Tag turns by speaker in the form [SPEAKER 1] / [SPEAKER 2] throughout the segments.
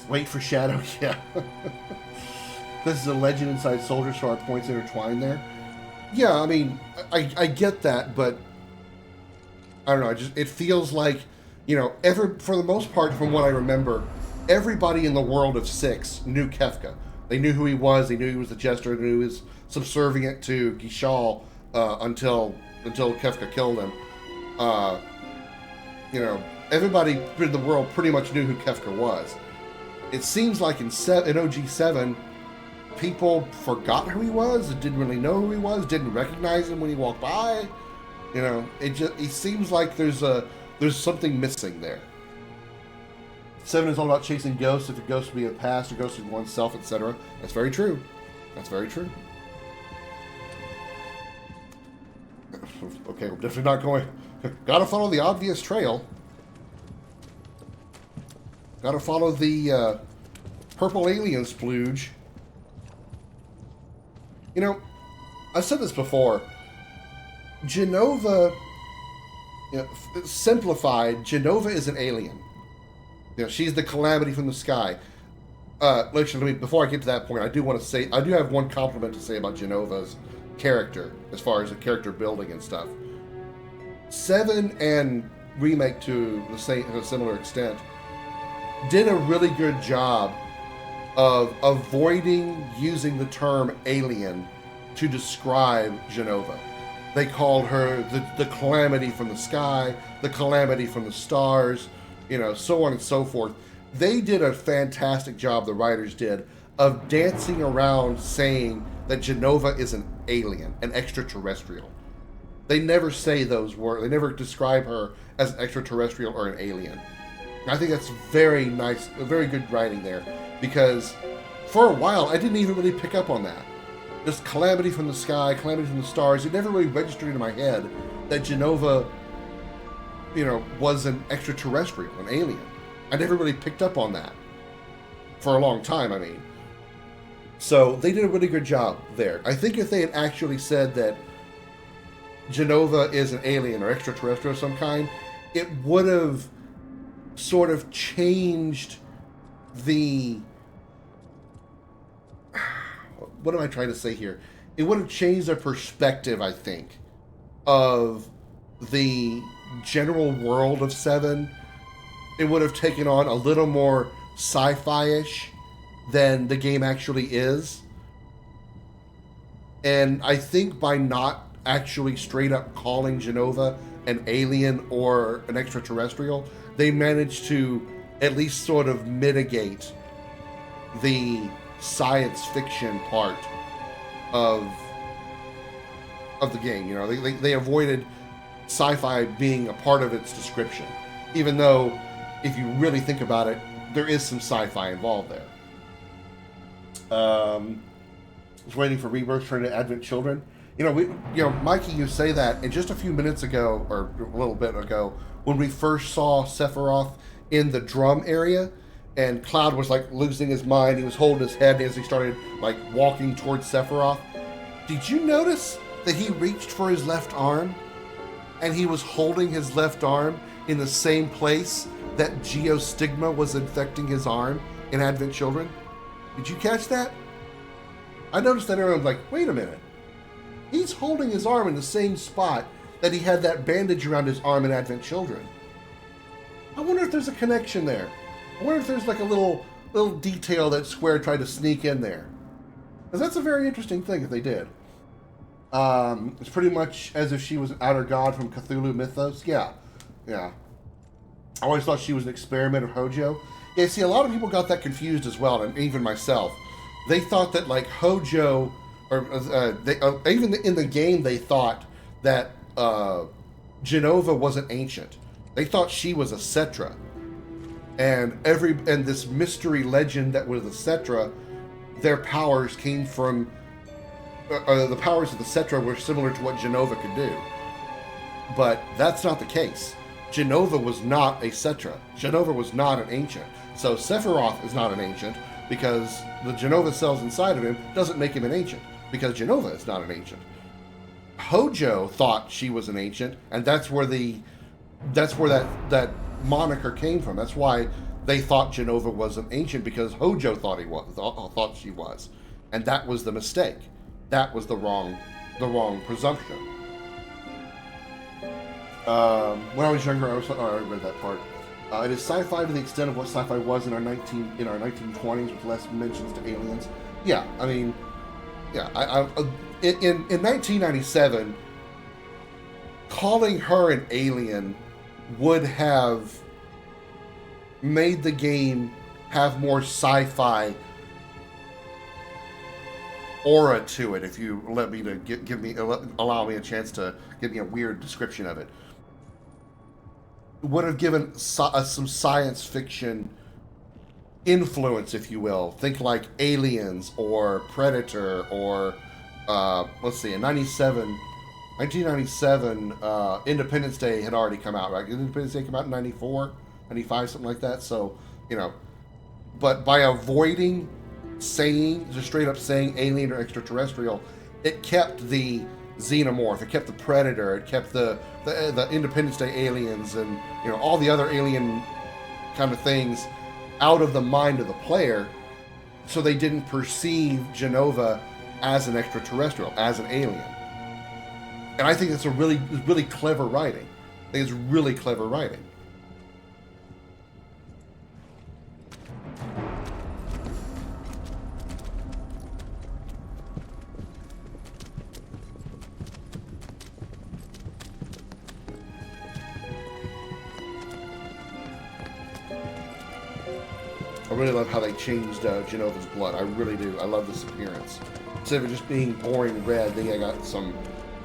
[SPEAKER 1] Wait for Shadow, yeah. This is a legend inside soldiers, so our points intertwined there. Yeah, I mean, I get that, but I don't know. It feels like, for the most part, from what I remember, everybody in the world of 6 knew Kefka. They knew who he was. They knew he was the jester. They knew he was subservient to Gishal until Kefka killed him. Everybody in the world pretty much knew who Kefka was. It seems like in OG7, people forgot who he was, didn't really know who he was, didn't recognize him when he walked by. It seems like there's something missing there. 7 is all about chasing ghosts. If a ghost would be a past, a ghost is oneself, etc. That's very true. That's very true. Okay, we're definitely not going. Gotta follow the obvious trail. Gotta follow the purple alien splooge. I've said this before. Jenova, simplified, Jenova is an alien. She's the calamity from the sky. Before I get to that point, I do have one compliment to say about Jenova's character, as far as the character building and stuff. 7 and Remake to a similar extent did a really good job of avoiding using the term alien to describe Jenova. They called her the calamity from the sky, the calamity from the stars, so on and so forth. They did a fantastic job, the writers did, of dancing around saying that Jenova is an alien, an extraterrestrial. They never say those words. They never describe her as an extraterrestrial or an alien. I think that's very nice, very good writing there, because for a while I didn't even really pick up on that. This calamity from the sky, calamity from the stars, it never really registered in my head that Jenova, was an extraterrestrial, an alien. I never really picked up on that for a long time, I mean. So they did a really good job there. I think if they had actually said that Jenova is an alien or extraterrestrial of some kind, it would have sort of changed the... What am I trying to say here? It would have changed the perspective, I think, of the general world of 7. It would have taken on a little more sci-fi-ish than the game actually is. And I think by not actually straight up calling Jenova an alien or an extraterrestrial, they managed to at least sort of mitigate the science fiction part of the game. They avoided sci-fi being a part of its description, even though if you really think about it, there is some sci-fi involved there. I was waiting for Rebirth for the Advent Children. Mikey, you say that, and just a few minutes ago, or a little bit ago, when we first saw Sephiroth in the drum area, and Cloud was losing his mind, he was holding his head as he started walking towards Sephiroth. Did you notice that he reached for his left arm, and he was holding his left arm in the same place that Geostigma was infecting his arm in Advent Children? Did you catch that? I noticed that, and I was like, wait a minute. He's holding his arm in the same spot that he had that bandage around his arm in Advent Children. I wonder if there's a connection there. I wonder if there's a little detail that Square tried to sneak in there. Because that's a very interesting thing if they did. It's pretty much as if she was an outer god from Cthulhu mythos. Yeah. I always thought she was an experiment of Hojo. Yeah, see, a lot of people got that confused as well, and even myself. They thought that Hojo, or even in the game, they thought that Jenova wasn't ancient. They thought she was a Cetra. And this mystery legend that was the Cetra, their powers came from... the powers of the Cetra were similar to what Jenova could do. But that's not the case. Jenova was not a Cetra. Jenova was not an ancient. So Sephiroth is not an ancient, because the Jenova cells inside of him doesn't make him an ancient, because Jenova is not an ancient. Hojo thought she was an ancient, and that's where that moniker came from. That's why they thought Jenova was an ancient because Hojo thought she was, and that was the mistake. That was the wrong presumption. When I was younger, I read that part. It is sci-fi to the extent of what sci-fi was in our 1920s, with less mentions to aliens. Yeah, I mean, yeah. In 1997, calling her an alien would have made the game have more sci-fi aura to it. If you let me allow me a chance to give me a weird description of it. Would have given some science fiction influence, if you will. Think like Aliens or Predator or, let's see, in 1997, Independence Day had already come out, right? Independence Day came out in 94, 95, something like that. So, but by avoiding just straight up saying alien or extraterrestrial, it kept the xenomorph, it kept the Predator, it kept the Independence Day aliens and all the other alien kind of things out of the mind of the player, so they didn't perceive Jenova as an extraterrestrial, as an alien. And I think it's a really clever writing. I think it's really clever writing. I really love how they changed Genova's blood. I really do. I love this appearance. Instead of it just being boring red, they got some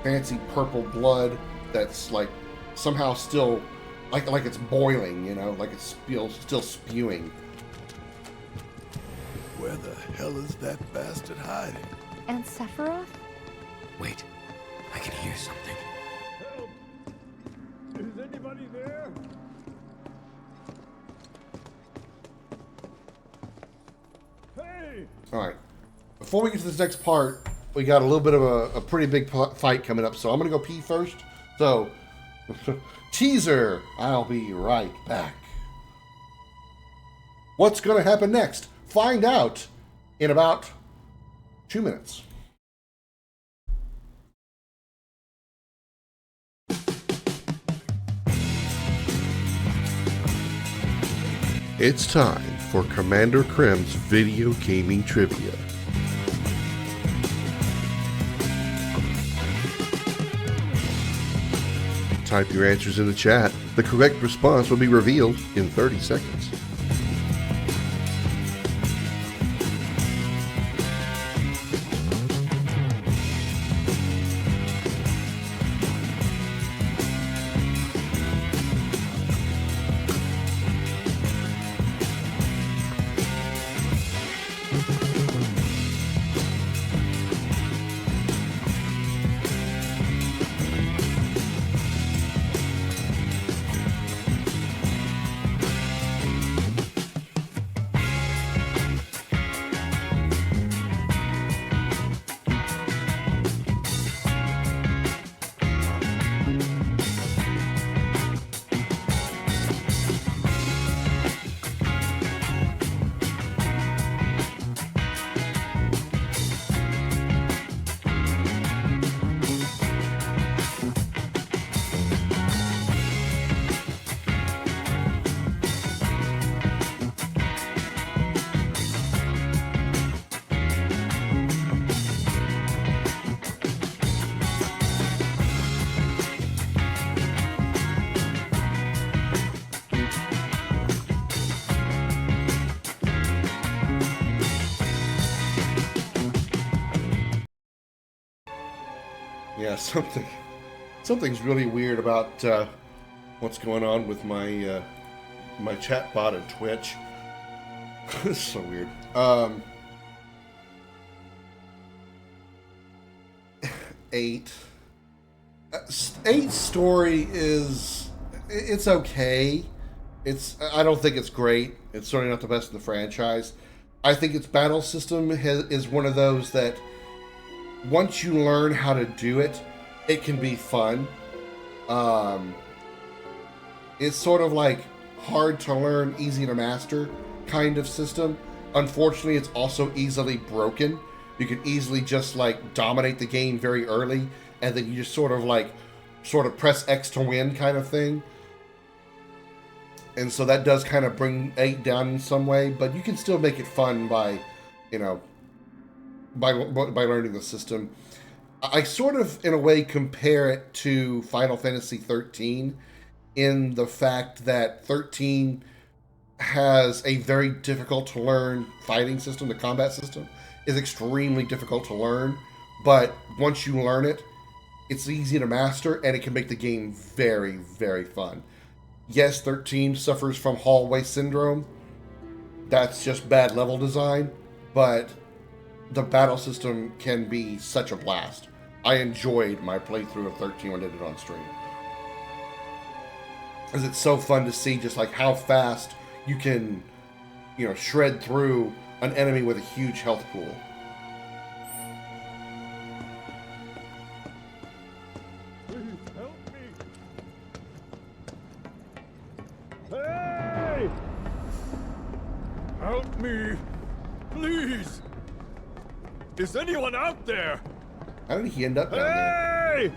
[SPEAKER 1] fancy purple blood that's like somehow still like it's boiling, like it's still spewing.
[SPEAKER 2] Where the hell is that bastard hiding?
[SPEAKER 3] And Sephiroth?
[SPEAKER 4] Wait, I can hear something.
[SPEAKER 2] Help! Is anybody there? Hey!
[SPEAKER 1] Alright. Before we get to this next part, we got a little bit of a pretty big fight coming up, so I'm going to go pee first. So, teaser! I'll be right back. What's going to happen next? Find out in about 2 minutes. It's time for Commander Krim's video gaming trivia. Type your answers in the chat. The correct response will be revealed in 30 seconds. Yeah, something's really weird about what's going on with my my chat bot and Twitch. It's so weird. 8 story it's okay. I don't think it's great. It's certainly not the best in the franchise. I think its battle system is one of those that once you learn how to do it, it can be fun. It's sort of like hard to learn, easy to master kind of system. Unfortunately, it's also easily broken. You can easily just like dominate the game very early, and then you just sort of press X to win kind of thing. And so that does kind of bring 8 down in some way, but you can still make it fun by, you know, by learning the system. I sort of, in a way, compare it to Final Fantasy 13 in the fact that 13 has a very difficult to learn fighting system. The combat system is extremely difficult to learn, but once you learn it, it's easy to master, and it can make the game very, very fun. Yes, 13 suffers from hallway syndrome. That's just bad level design, but the battle system can be such a blast. I enjoyed my playthrough of 13 when I did it on stream. Because it's so fun to see just like how fast you can, you know, shred through an enemy with a huge health pool.
[SPEAKER 2] Please help me. Hey! Help me. Please. Is anyone out there?
[SPEAKER 1] How did he end up down there?
[SPEAKER 2] Hey!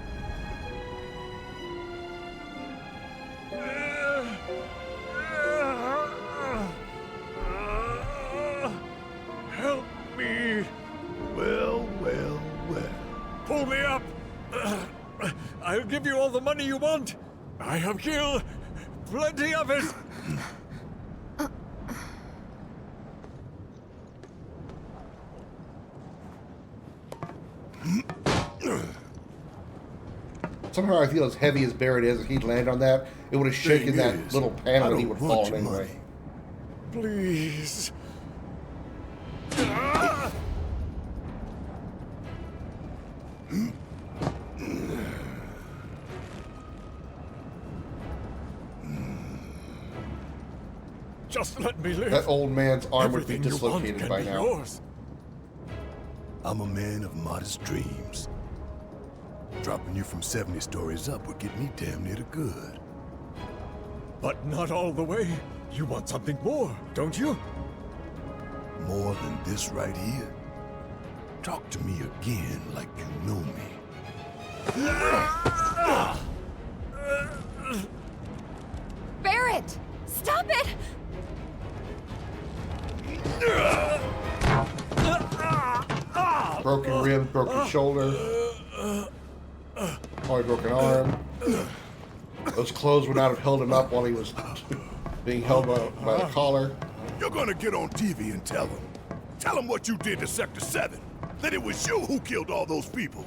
[SPEAKER 2] Help me!
[SPEAKER 3] Well, well, well.
[SPEAKER 2] Pull me up! I'll give you all the money you want. I have killed plenty of it.
[SPEAKER 1] Somehow I feel as heavy as Barrett is, if he'd land on that, it would have shaken
[SPEAKER 3] Thing
[SPEAKER 1] that
[SPEAKER 3] is,
[SPEAKER 1] little
[SPEAKER 3] I
[SPEAKER 1] panel and he
[SPEAKER 3] don't
[SPEAKER 1] would
[SPEAKER 3] want
[SPEAKER 1] fall
[SPEAKER 3] your
[SPEAKER 1] anyway.
[SPEAKER 3] money.
[SPEAKER 2] Please. Just let me live.
[SPEAKER 1] That old man's arm would be
[SPEAKER 2] Everything you want
[SPEAKER 1] dislocated
[SPEAKER 2] can
[SPEAKER 1] by
[SPEAKER 2] be
[SPEAKER 1] now.
[SPEAKER 2] yours.
[SPEAKER 3] I'm a man of modest dreams. Dropping you from 70 stories up would get me damn near to good.
[SPEAKER 2] But not all the way. You want something more, don't you?
[SPEAKER 3] More than this right here? Talk to me again like you know me.
[SPEAKER 5] Barrett! Stop it!
[SPEAKER 1] Broken rib, broken shoulder, probably broken arm. Those clothes would not have held him up while he was being held by the collar.
[SPEAKER 3] You're gonna get on TV and tell them. Tell them what you did to Sector 7. That it was you who killed all those people.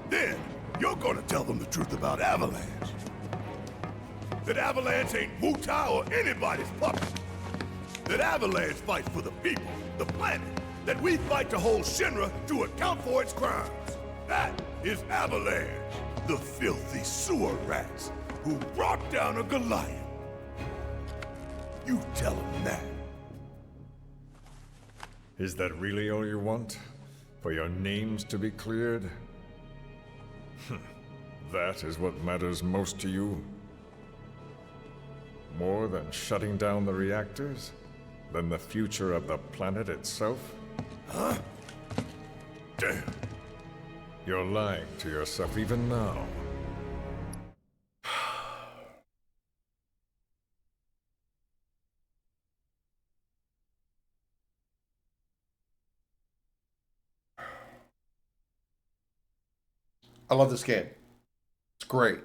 [SPEAKER 3] Then, you're gonna tell them the truth about Avalanche. That Avalanche ain't Wutai or anybody's puppet. That Avalanche fights for the people, the planet. That we fight to hold Shinra to account for its crimes. That is Avalanche. The filthy sewer rats who brought down a Goliath. You tell them that.
[SPEAKER 2] Is that really all you want? For your names to be cleared? That is what matters most to you? More than shutting down the reactors? Than the future of the planet itself?
[SPEAKER 3] Huh? Damn.
[SPEAKER 2] You're lying to yourself even now.
[SPEAKER 1] I love this game. It's great.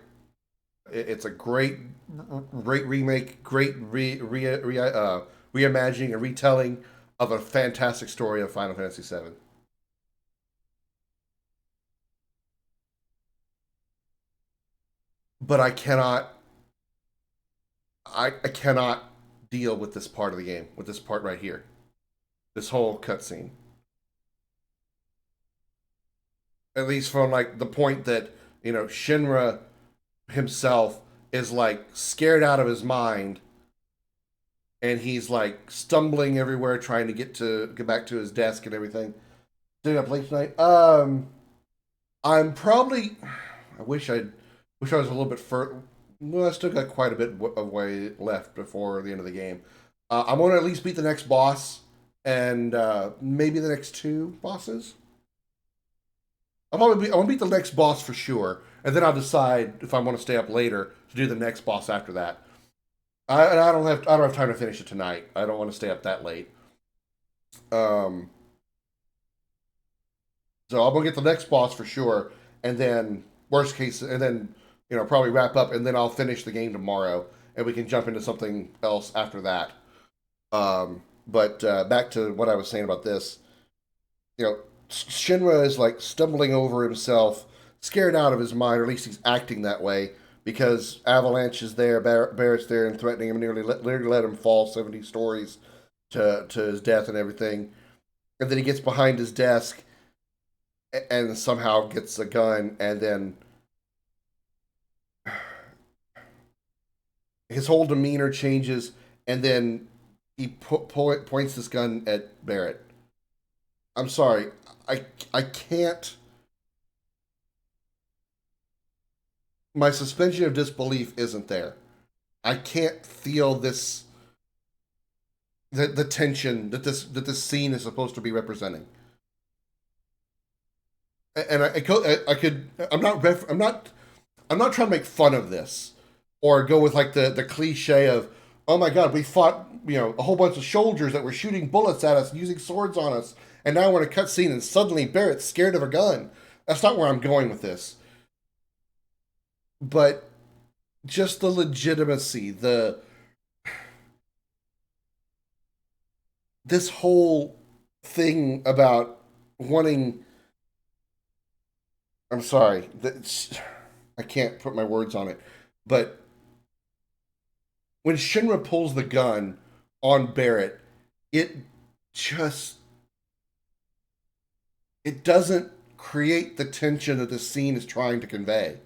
[SPEAKER 1] It's a great remake, great reimagining and retelling of a fantastic story of Final Fantasy VII. But I cannot deal with this part of the game, with this part right here. This whole cutscene. At least from like the point that, you know, Shinra himself is like scared out of his mind, and he's like stumbling everywhere trying to get back to his desk and everything. Staying up late tonight. I'm probably, I wish I was a little bit Well, I still got quite a bit of way left before the end of the game. I'm going to at least beat the next boss and maybe the next two bosses. I want to beat the next boss for sure, and then I'll decide if I want to stay up later to do the next boss after that. I don't have time to finish it tonight. I don't want to stay up that late. So I'm gonna get the next boss for sure, and then worst case, and then probably wrap up, and then I'll finish the game tomorrow, and we can jump into something else after that. But back to what I was saying about this. Shinra is like stumbling over himself, scared out of his mind, or at least he's acting that way because Avalanche is there, Barrett's there, and threatening him, nearly let him fall 70 stories to his death and everything. And then he gets behind his desk and somehow gets a gun, and then his whole demeanor changes, and then he points this gun at Barrett. I'm sorry, I can't. My suspension of disbelief isn't there. I can't feel this. The tension that this scene is supposed to be representing. And I could. I'm not trying to make fun of this or go with like the cliche of, oh my God, we fought a whole bunch of soldiers that were shooting bullets at us, using swords on us, and now we're in a cutscene and suddenly Barrett's scared of a gun. That's not where I'm going with this. But just the legitimacy, this whole thing about wanting. I'm sorry, I can't put my words on it, but when Shinra pulls the gun on Barrett, it doesn't create the tension that the scene is trying to convey.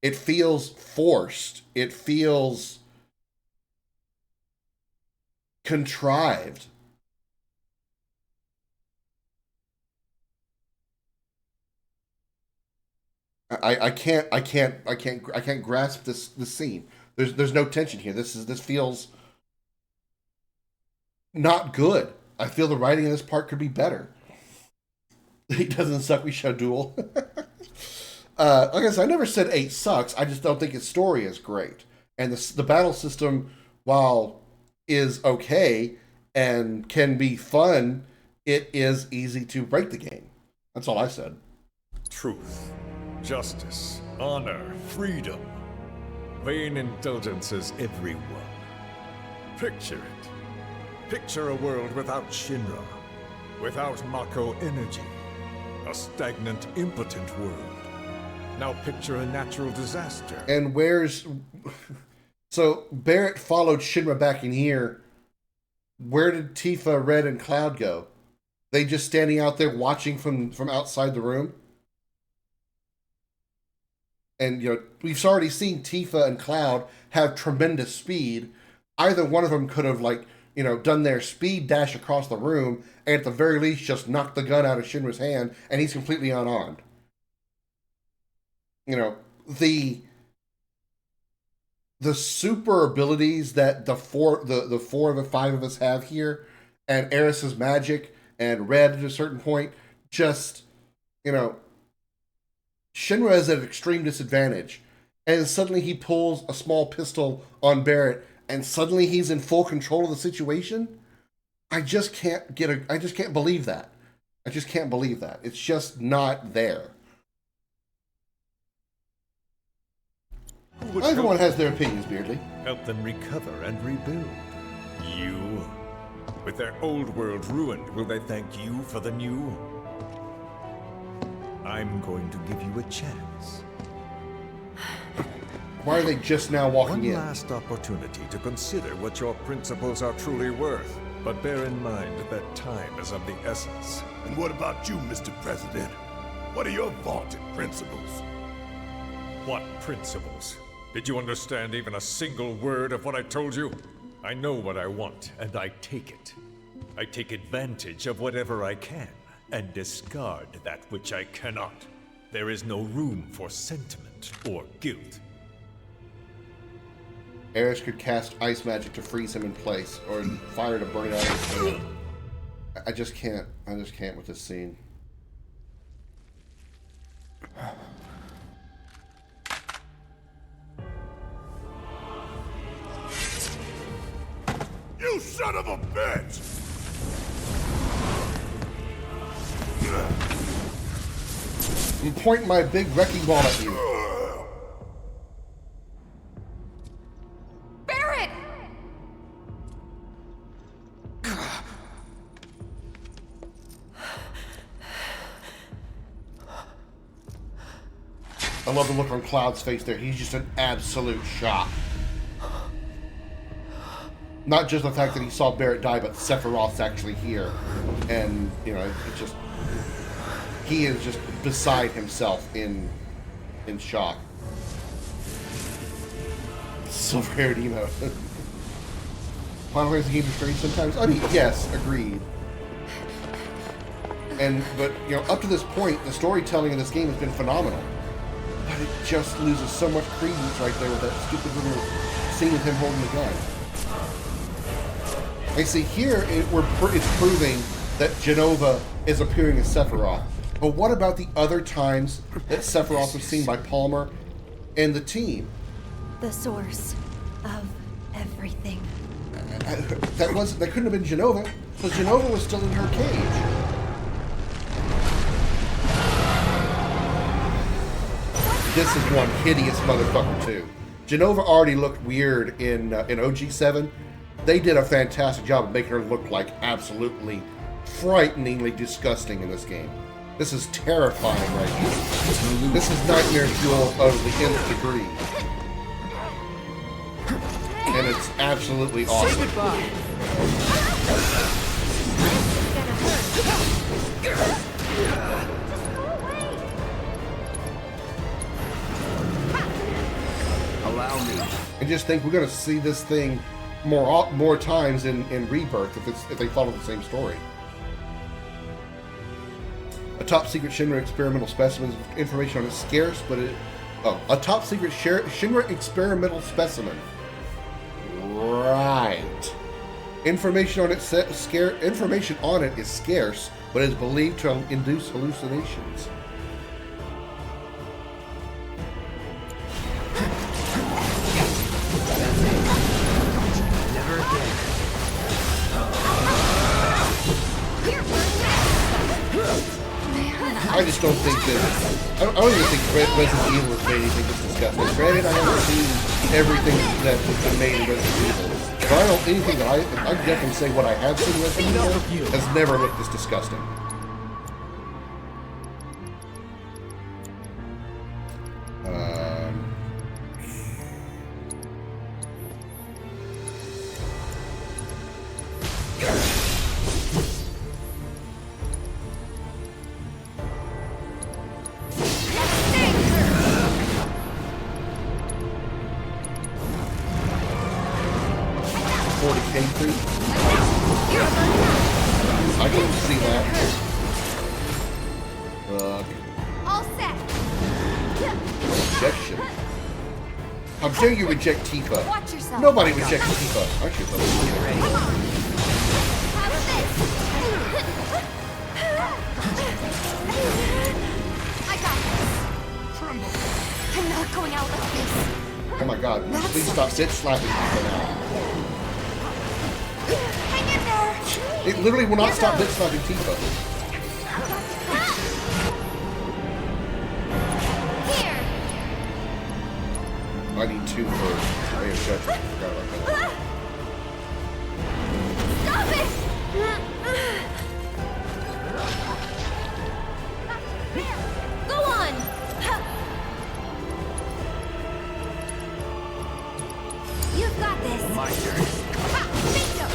[SPEAKER 1] It feels forced. It feels contrived. I can't grasp this scene. There's no tension here. This feels not good. I feel the writing in this part could be better. It doesn't suck. We shall duel. Like I said, I never said 8 sucks. I just don't think its story is great. And the battle system, while is okay and can be fun, it is easy to break the game. That's all I said.
[SPEAKER 2] Truth, justice, honor, freedom. Vain indulgences everyone. Picture it. Picture a world without Shinra, without Mako energy. A stagnant, impotent world. Now picture a natural disaster.
[SPEAKER 1] And so Barrett followed Shinra back in here. Where did Tifa, Red, and Cloud go? They just standing out there watching from outside the room? And, we've already seen Tifa and Cloud have tremendous speed. Either one of them could have, done their speed dash across the room and at the very least just knocked the gun out of Shinra's hand, and he's completely unarmed. The super abilities that the four of the 5 of us have here, and Eris's magic, and Red at a certain point, just, Shinra is at an extreme disadvantage. And suddenly he pulls a small pistol on Barrett, and suddenly he's in full control of the situation? I just can't believe that. I just can't believe that. It's just not there. Everyone has their opinions, Beardley.
[SPEAKER 2] Help them recover and rebuild. You? With their old world ruined, will they thank you for the new? I'm going to give you a chance.
[SPEAKER 1] Why are they just now walking in?
[SPEAKER 2] One last opportunity to consider what your principles are truly worth. But bear in mind that time is of the essence.
[SPEAKER 3] And what about you, Mr. President? What are your vaunted principles?
[SPEAKER 2] What principles? Did you understand even a single word of what I told you? I know what I want, and I take it. I take advantage of whatever I can, and discard that which I cannot. There is no room for sentiment or guilt.
[SPEAKER 1] Ares could cast ice magic to freeze him in place, or fire to burn it out of his hand. I just can't with this scene.
[SPEAKER 3] You son of a bitch!
[SPEAKER 1] I'm pointing my big wrecking ball at you.
[SPEAKER 5] Barrett!
[SPEAKER 1] I love the look on Cloud's face there. He's just in absolute shock. Not just the fact that he saw Barrett die, but Sephiroth's actually here. And, you know, it's just... He is just beside himself in shock. Silver-haired emo. Final Fantasy games are strange sometimes. I mean, yes, agreed. But, you know, up to this point, the storytelling in this game has been phenomenal. But it just loses so much credence right there with that stupid little scene of him holding the gun. I see here it's proving that Jenova is appearing as Sephiroth. But what about the other times that Sephiroth was seen by Palmer and the team?
[SPEAKER 5] The source of everything.
[SPEAKER 1] That couldn't have been Jenova, because Jenova was still in her cage. This is one hideous motherfucker too. Jenova already looked weird in OG7. They did a fantastic job of making her look like absolutely frighteningly disgusting in this game. This is terrifying right here. This is nightmare fuel of the nth degree. And it's absolutely awesome.
[SPEAKER 6] Say goodbye.
[SPEAKER 4] Allow me.
[SPEAKER 1] And just think we're going to see this thing more times in Rebirth if they follow the same story. A top secret Shinra experimental specimen. Information on it scarce, but a top secret Shinra experimental specimen. Right. Information on it is scarce, but is believed to induce hallucinations.
[SPEAKER 4] Never again.
[SPEAKER 1] I just don't think that... I don't even think Resident Evil has made anything this disgusting. Granted, I haven't seen everything that has been made in Resident Evil. But I don't... Anything that I definitely say what I have seen in Resident Evil has never looked this disgusting. I can see that.
[SPEAKER 5] All set.
[SPEAKER 1] Rejection. How dare you reject Tifa?
[SPEAKER 5] Watch yourself.
[SPEAKER 1] Nobody rejects Tifa. I should have
[SPEAKER 5] Come on. Have this. I got this.
[SPEAKER 3] Tremble.
[SPEAKER 5] I'm not going out like this.
[SPEAKER 1] Oh my god. Please stop sit slapping Tifa now.
[SPEAKER 5] Hang in there.
[SPEAKER 1] It literally will not stop bit slapping Tifa.
[SPEAKER 5] Here.
[SPEAKER 1] I need 2 for Ray of Judgment. I forgot about that.
[SPEAKER 5] Stop it. Go on. You've got this.
[SPEAKER 4] My turn.
[SPEAKER 5] Ha, bingo.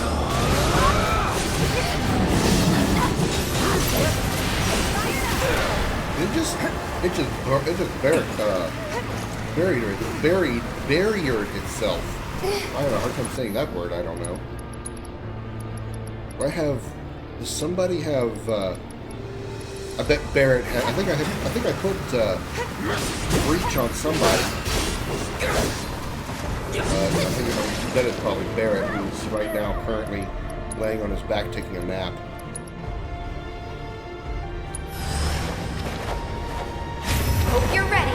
[SPEAKER 1] It just barriered itself. I have a hard time saying that word. I don't know. Does somebody have? I bet Barrett had. I think I put breach on somebody. I think that is probably Barrett, who's right now currently laying on his back taking a nap.
[SPEAKER 5] Hope you're ready.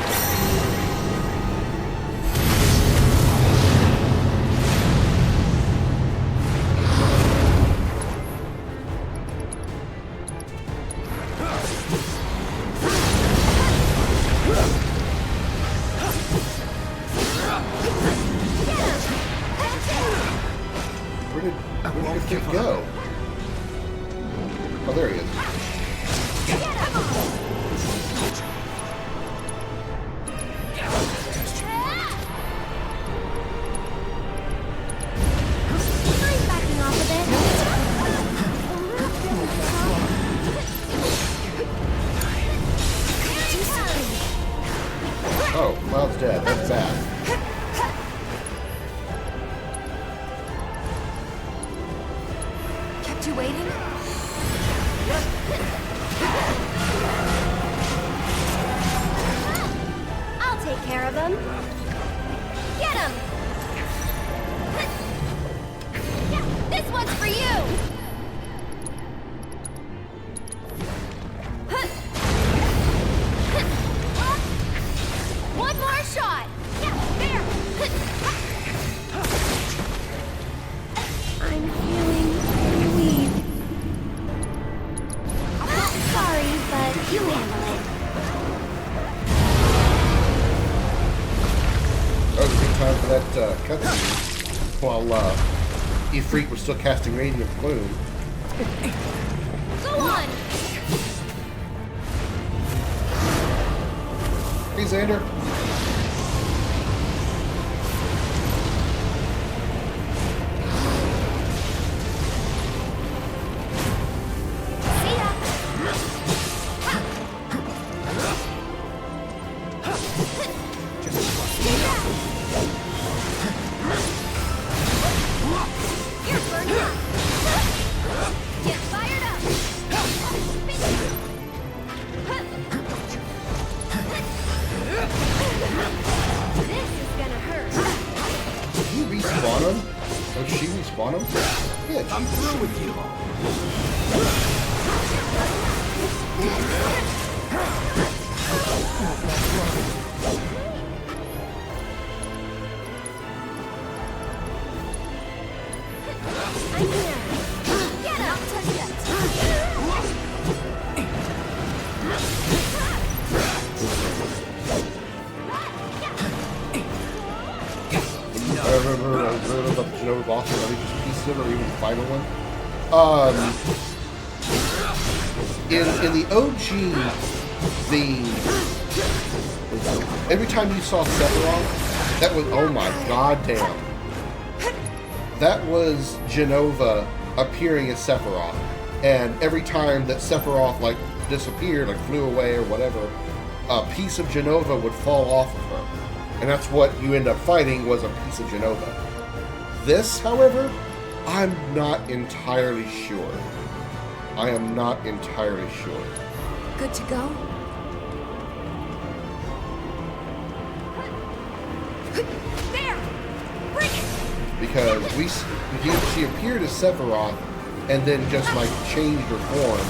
[SPEAKER 1] Where did he go? Oh, there he is.
[SPEAKER 5] I'm backing off a bit.
[SPEAKER 1] Oh, Cloud's dead. That's bad.
[SPEAKER 5] Kept you waiting? I'll take care of him. Get him! This one's for you! One more shot! There! I'm feeling weak. Sorry, but you handle it.
[SPEAKER 1] That was a good time for that cutscene while Ifrit was still casting Radiant Plume.
[SPEAKER 5] Go on!
[SPEAKER 1] Hey, Xander.
[SPEAKER 5] See ya! You're burned up! Get fired up! This is gonna hurt.
[SPEAKER 1] Did he respawn him? Or did she respawn him? Bitch.
[SPEAKER 4] I'm through with you.
[SPEAKER 5] I'm here. Get up! Touch
[SPEAKER 1] I remember about the Genova boss, or any just pieces of it, or even the final one. In the OG, every time you saw Sephiroth, that was, oh my god damn. That was Genova appearing as Sephiroth. And every time that Sephiroth like disappeared, like flew away or whatever, a piece of Genova would fall off of her. And that's what you end up fighting, was a piece of Genova. This, however, I'm not entirely sure. I am not entirely sure.
[SPEAKER 5] Good to go? There! Bring it!
[SPEAKER 1] Because she appeared as Sephiroth and then just like changed her form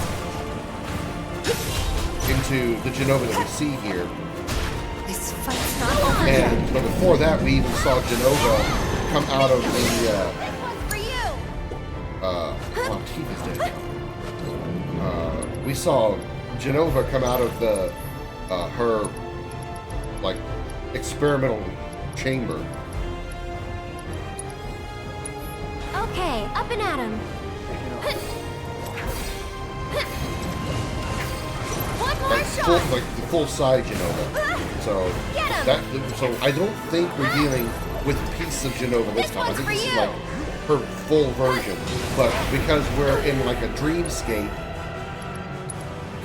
[SPEAKER 1] into the Genova that we see here.
[SPEAKER 5] This fight's not over.
[SPEAKER 1] And but before that, we even saw Genova come out of the
[SPEAKER 5] This one's for you!
[SPEAKER 1] oh, Tifa's dead now. We saw Genova come out of the her like experimental chamber.
[SPEAKER 5] Okay, up and at him. One more
[SPEAKER 1] Like
[SPEAKER 5] shot!
[SPEAKER 1] full, like the full side Genova. So
[SPEAKER 5] Get him!
[SPEAKER 1] so I don't think we're dealing with pieces of Genova this time. I think this is like her full version. But because we're in like a dreamscape,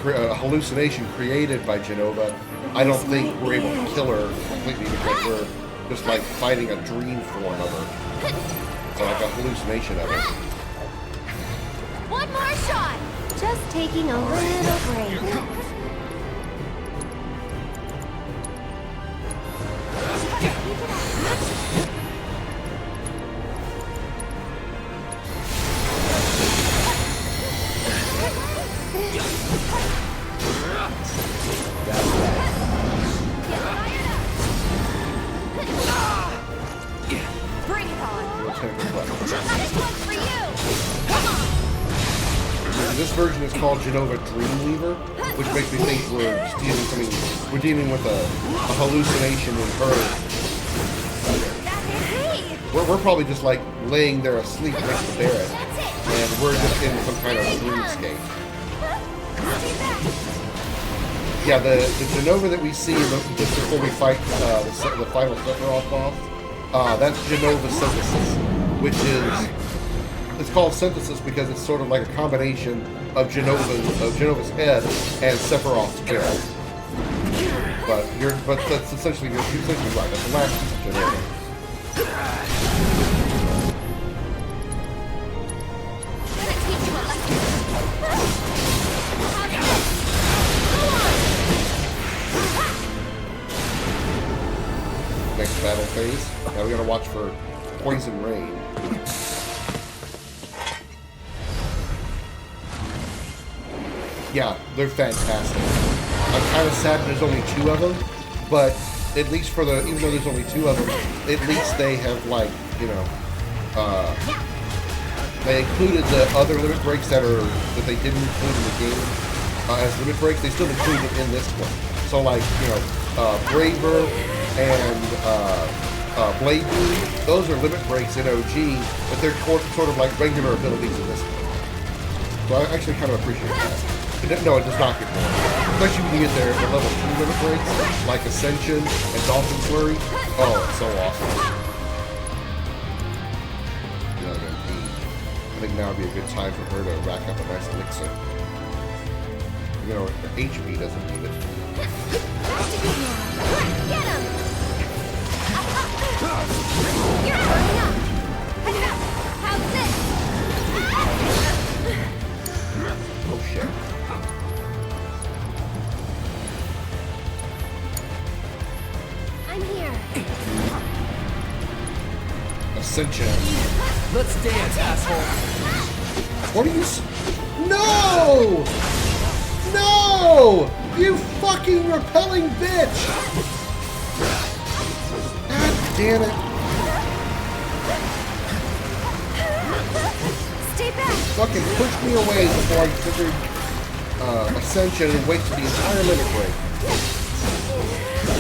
[SPEAKER 1] a hallucination created by Genova, I don't think we're able to kill her completely because we're just like fighting a dream form of her. So like a hallucination of her.
[SPEAKER 5] One more shot! Just taking a little break.
[SPEAKER 1] this version is called Genova Dreamweaver, which makes me think we're dealing with a hallucination in her. We're probably just like laying there asleep next to Barrett, and we're just in some kind of dreamscape. Yeah, the Genova that we see just before we fight the final Sephiroth boss, that's Genova Synthesis, which is, it's called Synthesis because it's sort of like a combination of Genova's head and Sephiroth's tail. But that's essentially right. That's the last piece of Genova. Next battle phase. Now we gotta watch for Poison Rain. Yeah, they're fantastic. I'm kind of sad there's only 2 of them, but at least for even though there's only 2 of them, at least they have like, you know, they included the other limit breaks that they didn't include in the game as limit breaks. They still included it in this one. So like, you know, Braver and Blade Beam, those are limit breaks in OG, but they're sort of like regular abilities in this one. So I actually kind of appreciate that. No, it does not get more. Especially when you get there, the level 2 limit breaks, like Ascension and Dolphin Flurry. Oh, it's so awesome. I think now would be a good time for her to rack up a nice elixir. You know, her HP doesn't need it.
[SPEAKER 5] Get him! You're burning up! How's this?
[SPEAKER 1] Oh shit.
[SPEAKER 5] I'm here.
[SPEAKER 1] Ascension.
[SPEAKER 6] Let's dance, asshole.
[SPEAKER 1] What are you No! No! You fucking repelling bitch! God damn it.
[SPEAKER 5] Stay back!
[SPEAKER 1] Fucking push me away before I triggered Ascension and wasted the entire limit break.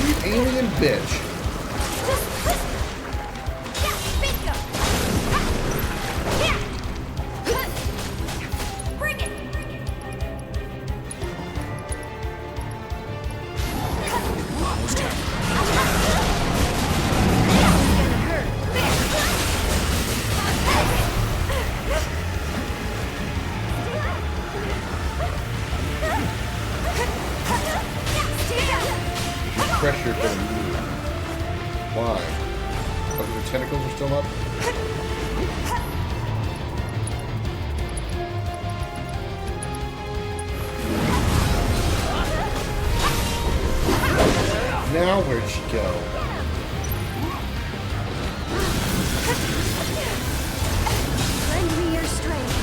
[SPEAKER 1] You alien bitch.
[SPEAKER 5] Bring it!
[SPEAKER 1] Pressure from you. Why? Because the tentacles are still up? Now where'd she go?
[SPEAKER 5] Lend me your strength.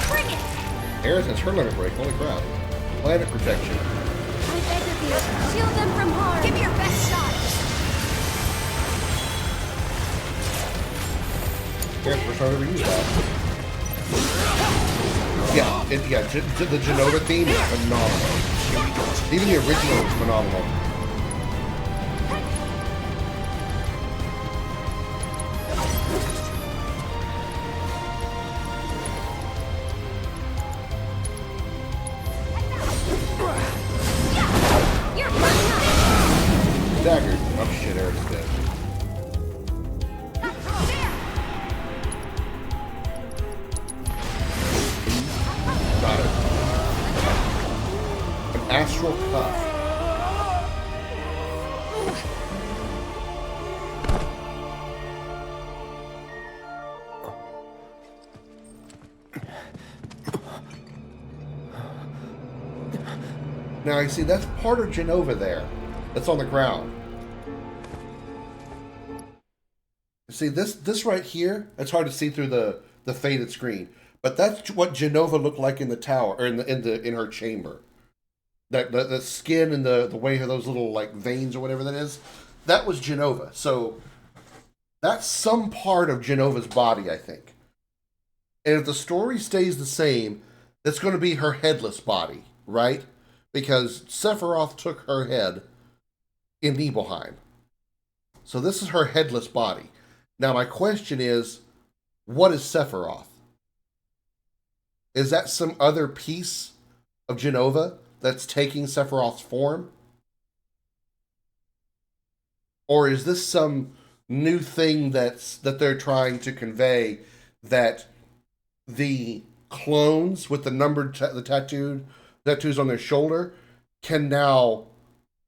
[SPEAKER 5] Bring it!
[SPEAKER 1] Aerith has her limit break, holy crap. Planet protection.
[SPEAKER 5] I beg of you, shield them from harm. Give me your best shot.
[SPEAKER 1] Aerith, first time I've ever used that. Yeah, the Genova theme is phenomenal. Even the original is phenomenal.
[SPEAKER 5] You're burning up.
[SPEAKER 1] Dagger. Oh shit, Aerith's dead. Got it. An astral cuff. Now you see that's part of Genova there. That's on the ground. See this right here, it's hard to see through the faded screen. But that's what Genova looked like in the tower, or in her chamber. that the skin and the way of those little like veins or whatever that is, that was Jenova. So that's some part of Jenova's body, I think. And if the story stays the same, that's going to be her headless body, right? Because Sephiroth took her head in Nibelheim. So this is her headless body. Now my question is, what is Sephiroth? Is that some other piece of Jenova that's taking Sephiroth's form? Or is this some new thing that they're trying to convey, that the clones with the numbered the tattoos on their shoulder can now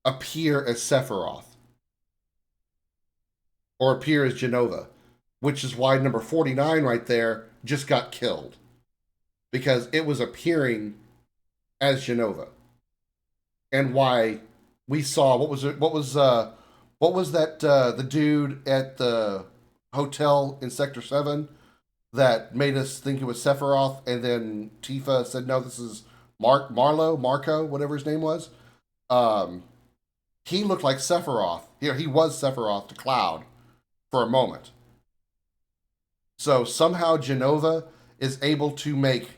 [SPEAKER 1] appear as Sephiroth or appear as Jenova, which is why number 49 right there just got killed, because it was appearing as Jenova. And why we saw what was that the dude at the hotel in Sector 7 that made us think it was Sephiroth, and then Tifa said, no, this is Marco, whatever his name was. He looked like Sephiroth. He was Sephiroth to Cloud for a moment. So somehow Jenova is able to make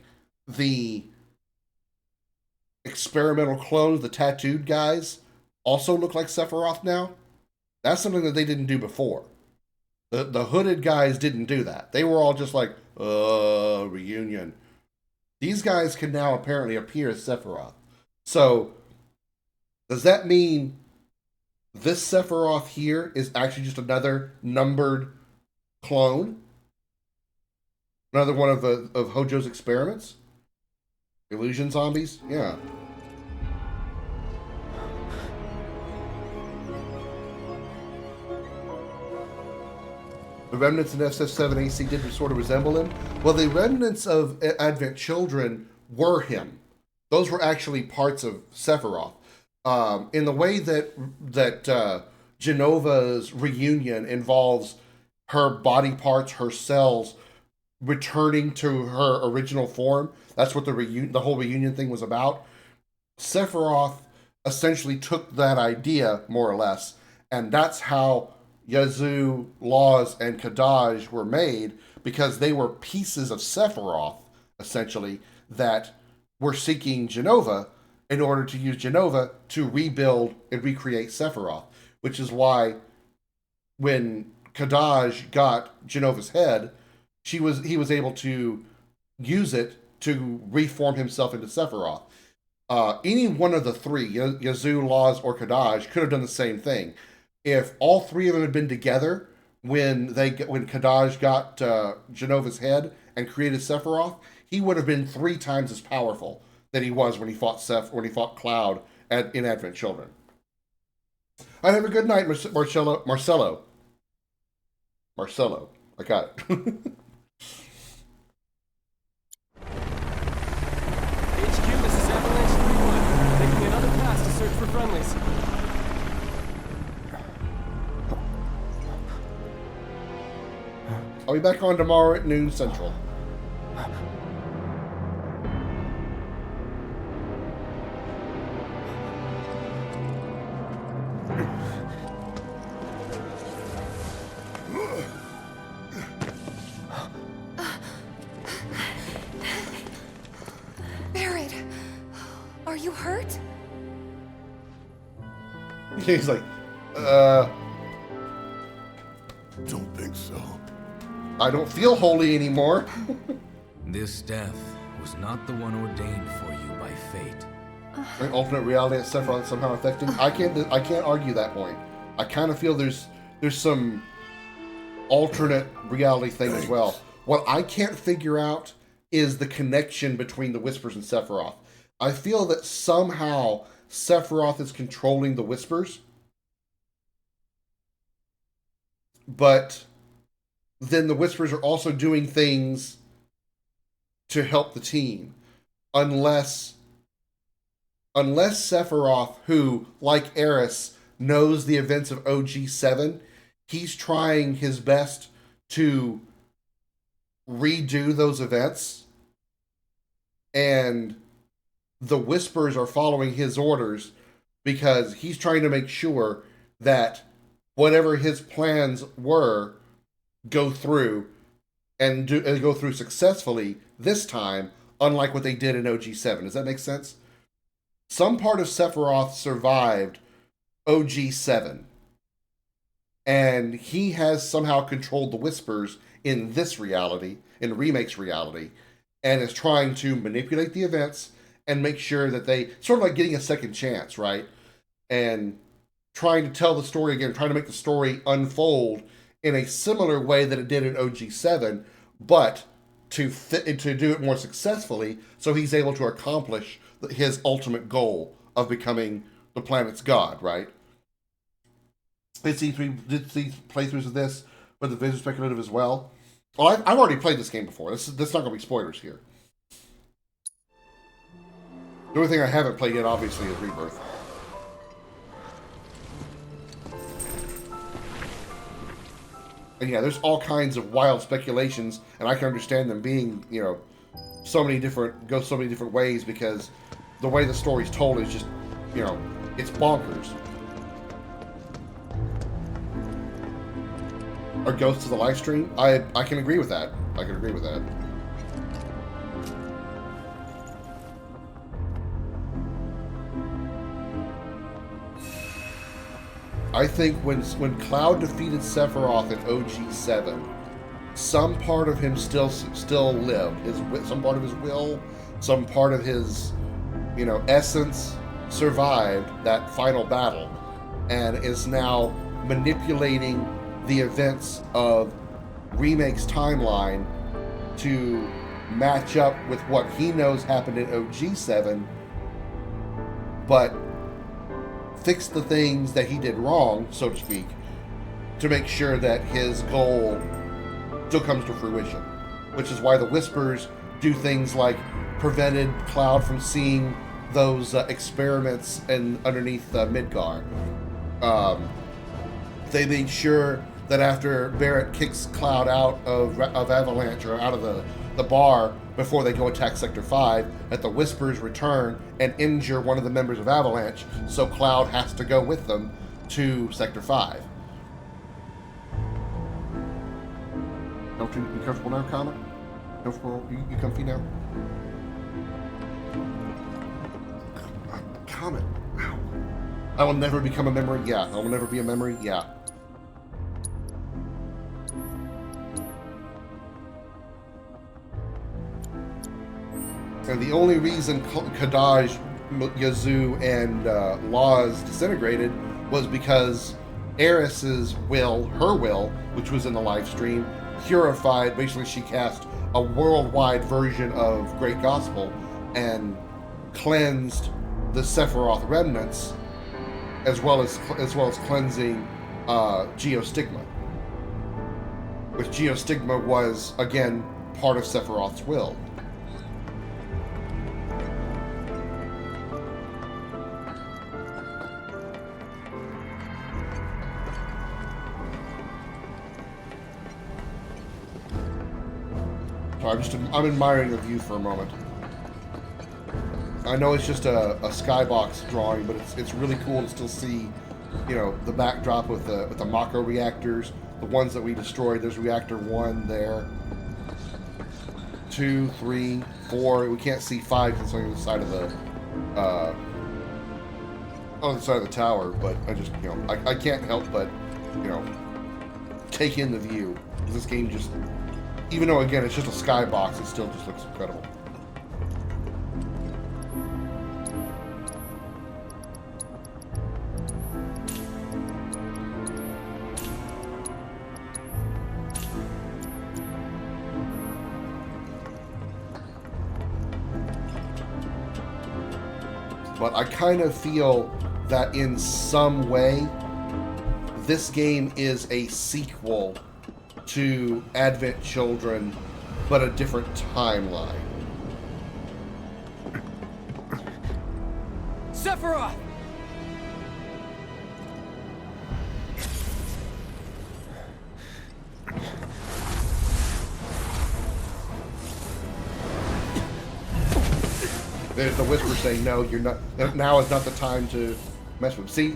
[SPEAKER 1] the experimental clones, the tattooed guys, also look like Sephiroth now. That's something that they didn't do before. The hooded guys didn't do that. They were all just like, reunion. These guys can now apparently appear as Sephiroth. So, does that mean this Sephiroth here is actually just another numbered clone? Another one of Hojo's experiments? Illusion zombies? Yeah. The remnants in SF7AC did sort of resemble him. Well, the remnants of Advent Children were him. Those were actually parts of Sephiroth. In the way that Jenova's reunion involves her body parts, her cells, returning to her original form. That's what the whole reunion thing was about. Sephiroth essentially took that idea, more or less, and that's how Yazoo, Laws, and Kadaj were made, because they were pieces of Sephiroth, essentially, that were seeking Jenova in order to use Jenova to rebuild and recreate Sephiroth, which is why when Kadaj got Jenova's head, he was able to use it to reform himself into Sephiroth. Any one of the three, Yazoo, Laws, or Kadaj, could have done the same thing. If all three of them had been together when Kadaj got Jenova's head and created Sephiroth, he would have been 3 times as powerful than he was when he fought Cloud in Advent Children. I have a good night, Marcelo. I got it.
[SPEAKER 6] HQ, this is Avalanche 3-1. Taking another pass to search for friendlies.
[SPEAKER 1] I'll be back on tomorrow at noon Central.
[SPEAKER 5] Barrett, are you hurt?
[SPEAKER 1] He's like,
[SPEAKER 3] Don't think so.
[SPEAKER 1] I don't feel holy anymore.
[SPEAKER 4] This death was not the one ordained for you by fate.
[SPEAKER 1] An alternate reality that Sephiroth is somehow affecting. I can't argue that point. I kind of feel there's some alternate reality thing as well. What I can't figure out is the connection between the Whispers and Sephiroth. I feel that somehow Sephiroth is controlling the Whispers, but then the Whispers are also doing things to help the team. Unless Sephiroth, who, like Eris, knows the events of OG7, he's trying his best to redo those events, and the Whispers are following his orders because he's trying to make sure that whatever his plans were go through and go through successfully this time, unlike what they did in OG7. Does that make sense? Some part of Sephiroth survived OG7, and he has somehow controlled the Whispers in this reality, in Remake's reality, and is trying to manipulate the events and make sure that they, sort of like getting a second chance, right? And trying to tell the story again, trying to make the story unfold in a similar way that it did in OG7, but to do it more successfully, so he's able to accomplish his ultimate goal of becoming the planet's god, right? Did see playthroughs of this, but the videos are speculative as well. Well, I've already played this game before. This not going to be spoilers here. The only thing I haven't played yet, obviously, is Rebirth. And yeah, there's all kinds of wild speculations, and I can understand them being, you know, so many different ways, because the way the story's told is just, you know, it's bonkers. Are ghosts of the live stream? I can agree with that. I can agree with that. I think when Cloud defeated Sephiroth in OG7, some part of him still lived. Some part of his will, some part of his, you know, essence survived that final battle, and is now manipulating the events of Remake's timeline to match up with what he knows happened in OG7, but fix the things that he did wrong, so to speak, to make sure that his goal still comes to fruition. Which is why the Whispers do things like prevented Cloud from seeing those experiments underneath Midgar. They made sure that after Barrett kicks Cloud out of Avalanche, or out of the bar before they go attack Sector 5, that the Whispers return and injure one of the members of Avalanche, so Cloud has to go with them to Sector 5. Don't you be comfortable now, Comet? You comfy now? Comet. Ow. I will never become a memory? Yeah. I will never be a memory? Yeah. And the only reason Kadaj, Yazoo, and Laws disintegrated was because Eris's will, her will, which was in the live stream, purified. Basically, she cast a worldwide version of Great Gospel and cleansed the Sephiroth remnants, as well as cleansing Geostigma, which Geostigma was again part of Sephiroth's will. So I'm admiring the view for a moment. I know it's just a skybox drawing, but it's really cool to still see, you know, the backdrop with the Mako reactors, the ones that we destroyed. There's reactor 1 there, 2, 3, 4. We can't see 5 because it's on the side of the tower. But I just, you know, I can't help but, you know, take in the view. This game just, even though again it's just a skybox, it still just looks incredible. But I kind of feel that in some way, this game is a sequel to Advent Children, but a different timeline.
[SPEAKER 6] Sephiroth!
[SPEAKER 1] There's the whisper saying, "No, you're not. Now is not the time to mess with." See.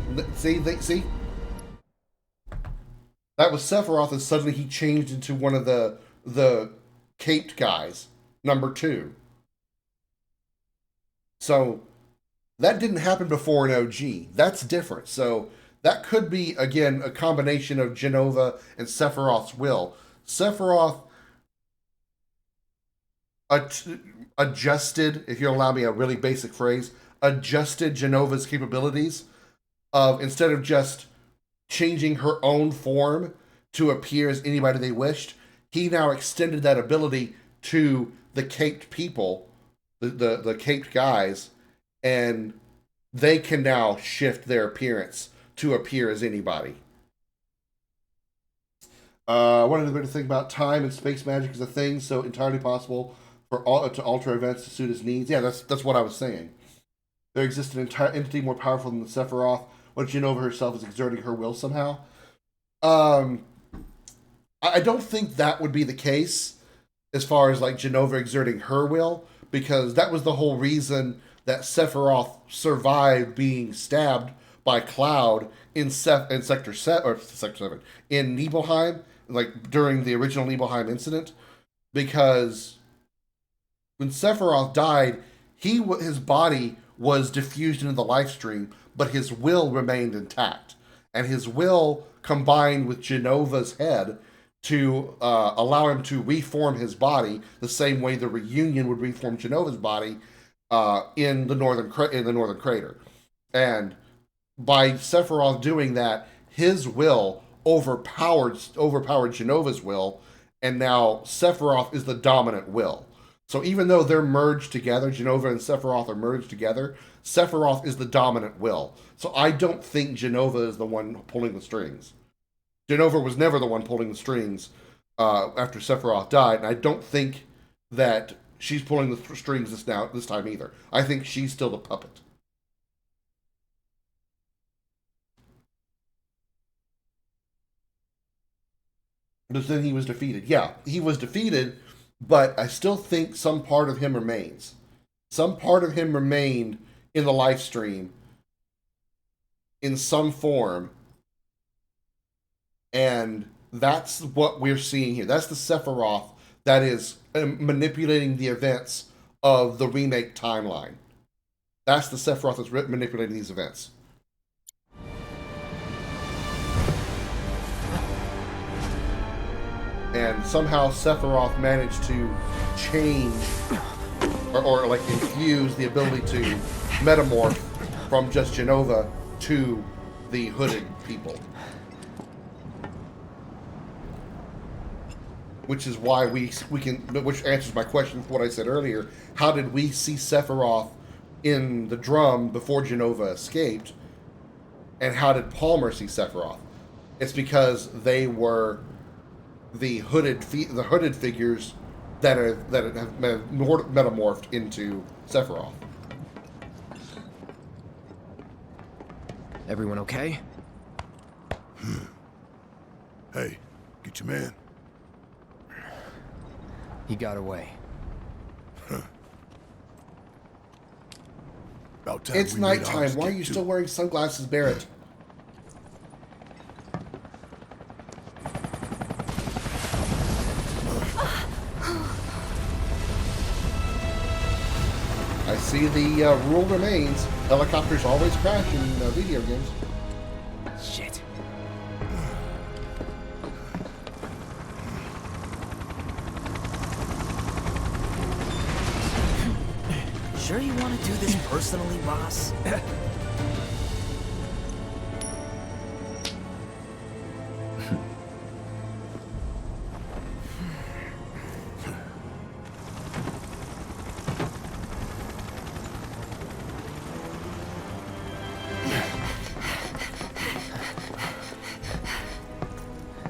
[SPEAKER 1] That was Sephiroth, and suddenly he changed into one of the caped guys, number 2. So that didn't happen before in OG. That's different. So that could be, again, a combination of Jenova and Sephiroth's will. Sephiroth adjusted, if you'll allow me a really basic phrase, adjusted Jenova's capabilities of, instead of just changing her own form to appear as anybody they wished, he now extended that ability to the caped people, the caped guys, and they can now shift their appearance to appear as anybody. One of the things about time and space magic is a thing, so entirely possible for to alter events to suit his needs. Yeah, that's what I was saying. There exists an entire entity more powerful than the Sephiroth. What Jenova herself is exerting her will somehow. I don't think that would be the case as far as like Jenova exerting her will, because that was the whole reason that Sephiroth survived being stabbed by Cloud in Sector 7 in Nibelheim, like during the original Nibelheim incident, because when Sephiroth died, his body was diffused into the life stream, but his will remained intact. And his will combined with Jenova's head to allow him to reform his body the same way the reunion would reform Jenova's body in the northern crater. And by Sephiroth doing that, his will overpowered Jenova's will, and now Sephiroth is the dominant will. So even though they're merged together, Jenova and Sephiroth are merged together, Sephiroth is the dominant will. So I don't think Jenova is the one pulling the strings. Jenova was never the one pulling the strings after Sephiroth died, and I don't think that she's pulling the strings this time either. I think she's still the puppet. But then he was defeated. Yeah, he was defeated, but I still think some part of him remains. Some part of him remained in the live stream in some form. And that's what we're seeing here. That's the Sephiroth that is manipulating the events of the remake timeline. That's the Sephiroth that's manipulating these events. And somehow Sephiroth managed to change or like infuse the ability to metamorph from just Jenova to the hooded people. Which is why we can, which answers my question for what I said earlier. How did we see Sephiroth in the drum before Jenova escaped? And how did Palmer see Sephiroth? It's because they were the hooded figures that have metamorphed into Sephiroth.
[SPEAKER 6] Everyone okay?
[SPEAKER 3] Hey, get your man.
[SPEAKER 6] He got away.
[SPEAKER 3] About time
[SPEAKER 1] It's
[SPEAKER 3] we made
[SPEAKER 1] nighttime.
[SPEAKER 3] ours
[SPEAKER 1] Why are
[SPEAKER 3] get
[SPEAKER 1] you
[SPEAKER 3] to-
[SPEAKER 1] still wearing sunglasses, Barrett? I see the rule remains. Helicopters always crash in video games.
[SPEAKER 6] Shit.
[SPEAKER 7] Sure you want to do this personally, boss?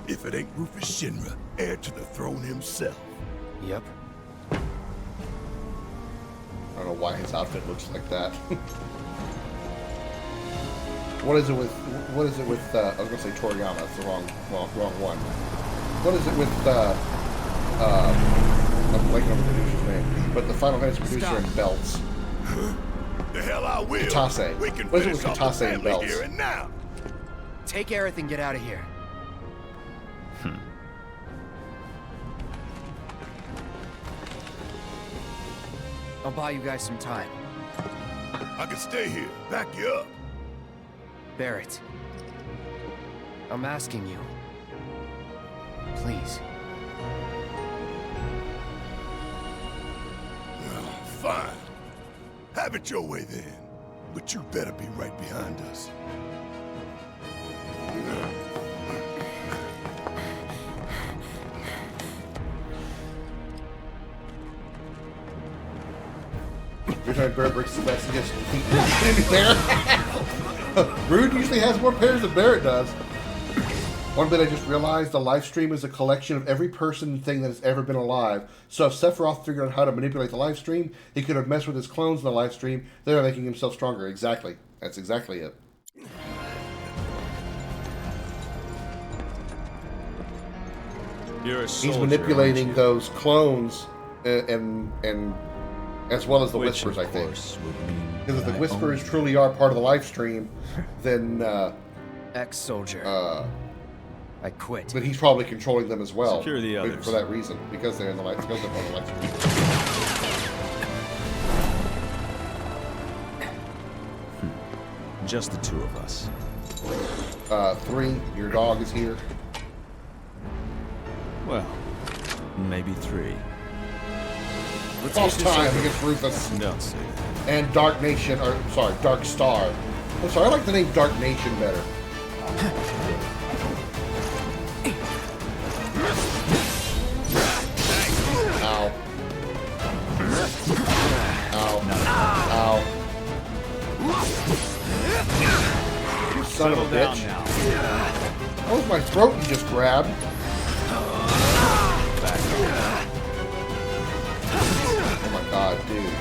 [SPEAKER 3] If it ain't Rufus Shinra, heir to the throne himself.
[SPEAKER 6] Yep.
[SPEAKER 1] I don't know why his outfit looks like that. What is it with I was gonna say Toriyama, that's the wrong one. What is it with I'm blanking on the producer's name, but the Final Fantasy producer and belts.
[SPEAKER 3] The hell I will.
[SPEAKER 1] Katase.
[SPEAKER 3] We can
[SPEAKER 1] What is it
[SPEAKER 3] finish
[SPEAKER 1] with
[SPEAKER 3] off the
[SPEAKER 1] Katase and
[SPEAKER 3] family
[SPEAKER 1] belts?
[SPEAKER 3] here and now.
[SPEAKER 7] Take Aerith and get out of here. I'll buy you guys some time.
[SPEAKER 3] I can stay here, back you up.
[SPEAKER 7] Barrett. I'm asking you. Please.
[SPEAKER 3] Well, fine. Have it your way then. But you better be right behind us.
[SPEAKER 1] Every time Barrett breaks his best, he gets defeated there. Rude usually has more pairs than Barrett does. One bit I just realized, the live stream is a collection of every person and thing that has ever been alive. So if Sephiroth figured out how to manipulate the live stream, he could have messed with his clones in the live stream, thereby making himself stronger. Exactly. That's exactly it.
[SPEAKER 2] You're a
[SPEAKER 1] He's
[SPEAKER 2] soldier,
[SPEAKER 1] manipulating
[SPEAKER 2] aren't you?
[SPEAKER 1] those clones and as well as the
[SPEAKER 8] Which,
[SPEAKER 1] Whispers, I
[SPEAKER 8] of
[SPEAKER 1] think.
[SPEAKER 8] course, would mean
[SPEAKER 1] Because if the
[SPEAKER 8] that I
[SPEAKER 1] Whispers
[SPEAKER 8] own you.
[SPEAKER 1] truly are part of the live stream, then
[SPEAKER 7] Ex-soldier. I quit.
[SPEAKER 1] but he's probably controlling them as well.
[SPEAKER 8] Secure the
[SPEAKER 1] Maybe
[SPEAKER 8] others.
[SPEAKER 1] for that reason, because they're in the live, because they're part of the live stream.
[SPEAKER 8] Just the two of us.
[SPEAKER 1] 3, your dog is here.
[SPEAKER 8] Well, maybe 3.
[SPEAKER 1] False time against Rufus
[SPEAKER 8] Don't say that.
[SPEAKER 1] and Dark Nation, or sorry, Dark Star. I'm sorry, I like the name Dark Nation better. Ow. Ow. Ow. You son of a bitch. That was my throat you just grabbed. Oh my god, dude.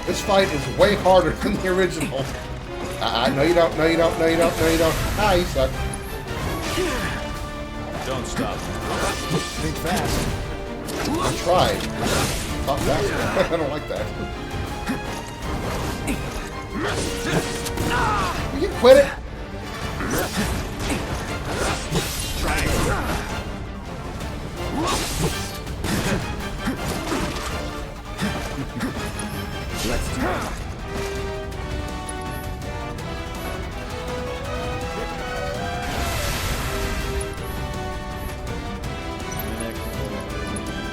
[SPEAKER 1] This fight is way harder than the original. No you don't, no you don't, no you don't, no you don't. Ah, you suck.
[SPEAKER 8] Don't stop.
[SPEAKER 7] Think fast.
[SPEAKER 1] I tried. Talk faster. I don't like that. Will you quit it?
[SPEAKER 7] Let's do it.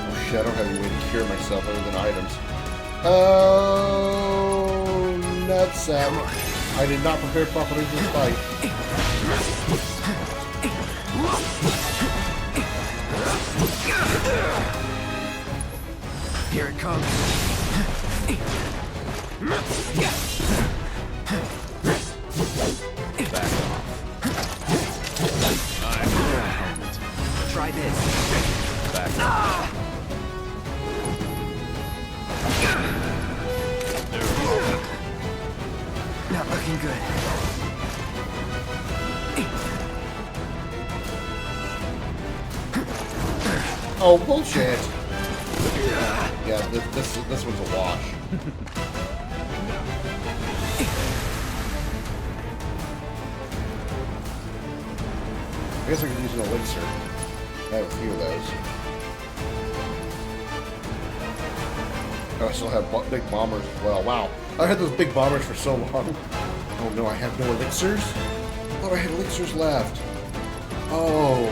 [SPEAKER 1] Oh shit, I don't have any way to cure myself other than items. Oh, nutsack. I did not prepare properly for this fight.
[SPEAKER 7] Here it comes.
[SPEAKER 8] Back off.
[SPEAKER 7] Try this.
[SPEAKER 8] Back off.
[SPEAKER 7] Not looking good.
[SPEAKER 1] Oh, bullshit. Yeah, this one's a wash. I guess I could use an elixir. I have a few of those. Oh, I still have big bombers as well. Wow. I had those big bombers for so long. Oh no, I have no elixirs? I thought I had elixirs left. Oh.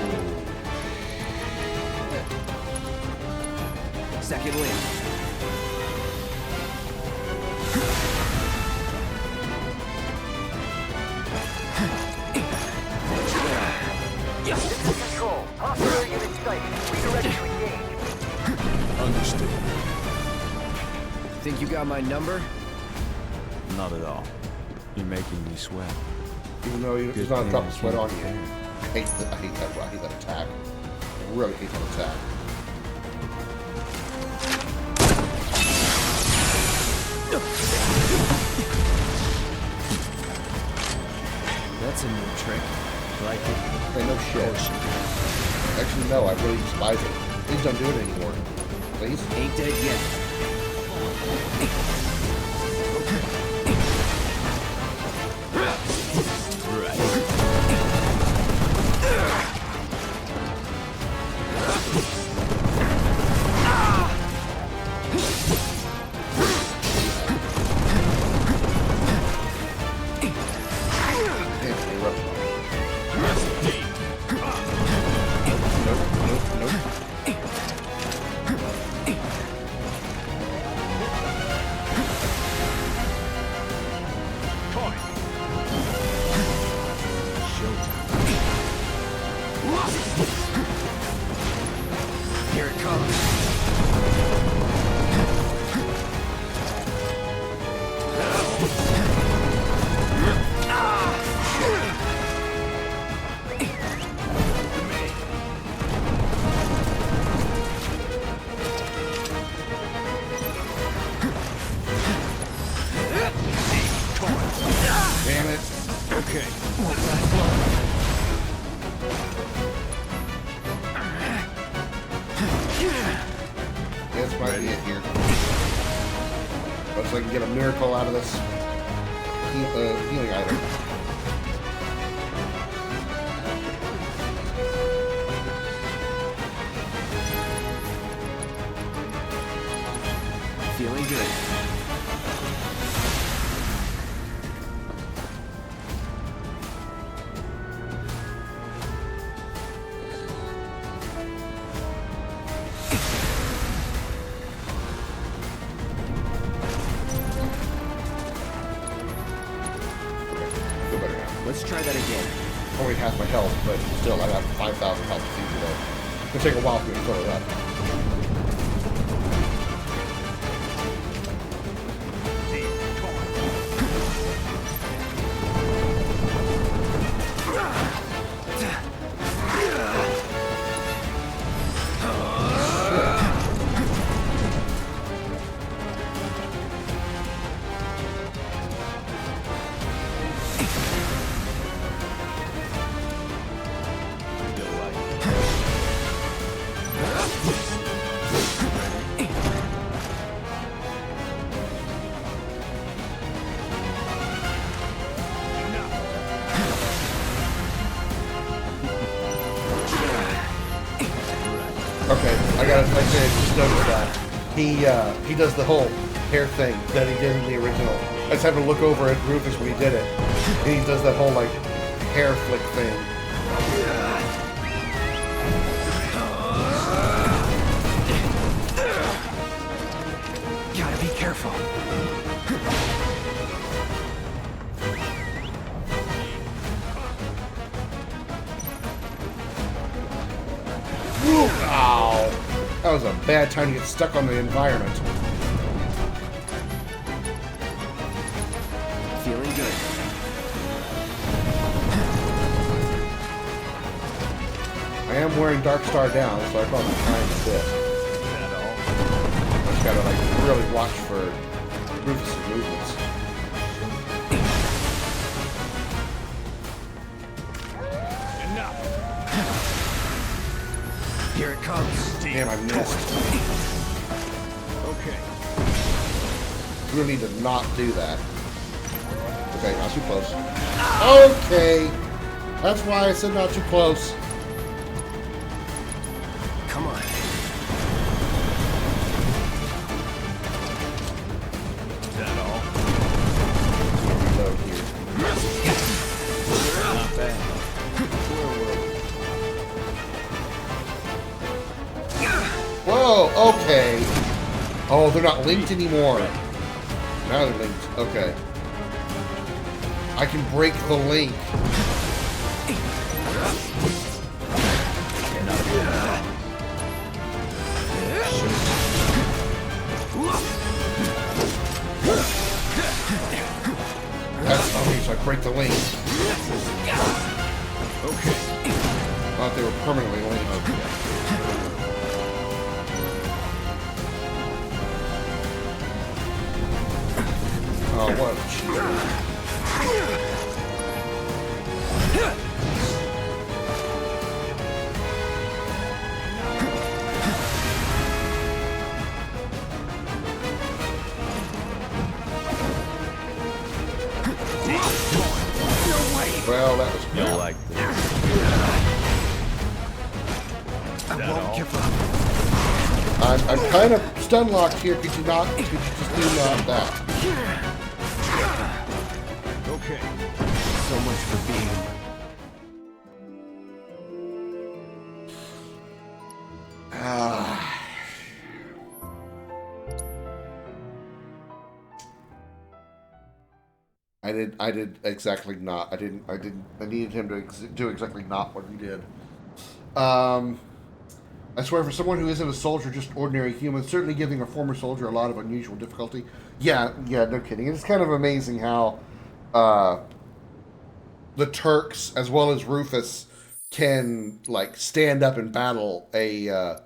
[SPEAKER 7] Second wind.
[SPEAKER 9] Control. Hostile unit sighted. Redirect to engage.
[SPEAKER 8] Understood.
[SPEAKER 7] Think you got my number?
[SPEAKER 8] Not at all. You're making me sweat.
[SPEAKER 1] Even though there's
[SPEAKER 8] Good
[SPEAKER 1] not a
[SPEAKER 8] thing
[SPEAKER 1] drop
[SPEAKER 8] I
[SPEAKER 1] of sweat on
[SPEAKER 8] can't
[SPEAKER 1] you. I hate that attack. I really hate that attack.
[SPEAKER 7] That's a new trick. Like it.
[SPEAKER 1] Hey, no shit. Actually, no, I really despise it. Please don't do it anymore. Please?
[SPEAKER 7] Ain't dead yet. Here it comes.
[SPEAKER 1] Damn it.
[SPEAKER 7] Okay.
[SPEAKER 1] This might be it here. Looks like I can get a miracle out of this healing item.
[SPEAKER 7] Feeling good.
[SPEAKER 1] Feel better now.
[SPEAKER 7] Let's try that again.
[SPEAKER 1] Only half my health, but still, I got 5,000 health. It's easy though. It's gonna take a while for me to fill it up. Okay, I gotta, like I said, just noticed that. He does the whole hair thing that he did in the original. I just happened to look over at Rufus when he did it. And he does that whole, like, hair flick thing.
[SPEAKER 7] Gotta be careful.
[SPEAKER 1] Ow! That was a bad time to get stuck on the environment.
[SPEAKER 7] Feeling good.
[SPEAKER 1] I am wearing Dark Star down, so I probably kind of fit. I just gotta, like, really watch for Rufus' movements.
[SPEAKER 7] Here it comes.
[SPEAKER 1] Damn, I missed.
[SPEAKER 7] Okay.
[SPEAKER 1] Really did not do that. Okay, not too close. Okay! That's why I said not too close.
[SPEAKER 7] Come on.
[SPEAKER 3] Is that all?
[SPEAKER 1] Reload here.
[SPEAKER 8] Not bad.
[SPEAKER 1] Whoa, okay. Oh, they're not linked anymore. Now they're linked. Okay. I can break the link. That's okay, so I break the link.
[SPEAKER 7] Okay.
[SPEAKER 1] I thought they were permanently linked. Oh, what a cheater. Well, that was
[SPEAKER 8] You'll like this.
[SPEAKER 1] I'm kind of stun locked here. Could you just do not that?
[SPEAKER 6] Okay. So much for being.
[SPEAKER 1] I did exactly not. I needed him to do exactly not what he did. I swear, for someone who isn't a soldier, just ordinary human, certainly giving a former soldier a lot of unusual difficulty. Yeah, no kidding. It's kind of amazing how the Turks, as well as Rufus, can like stand up and battle a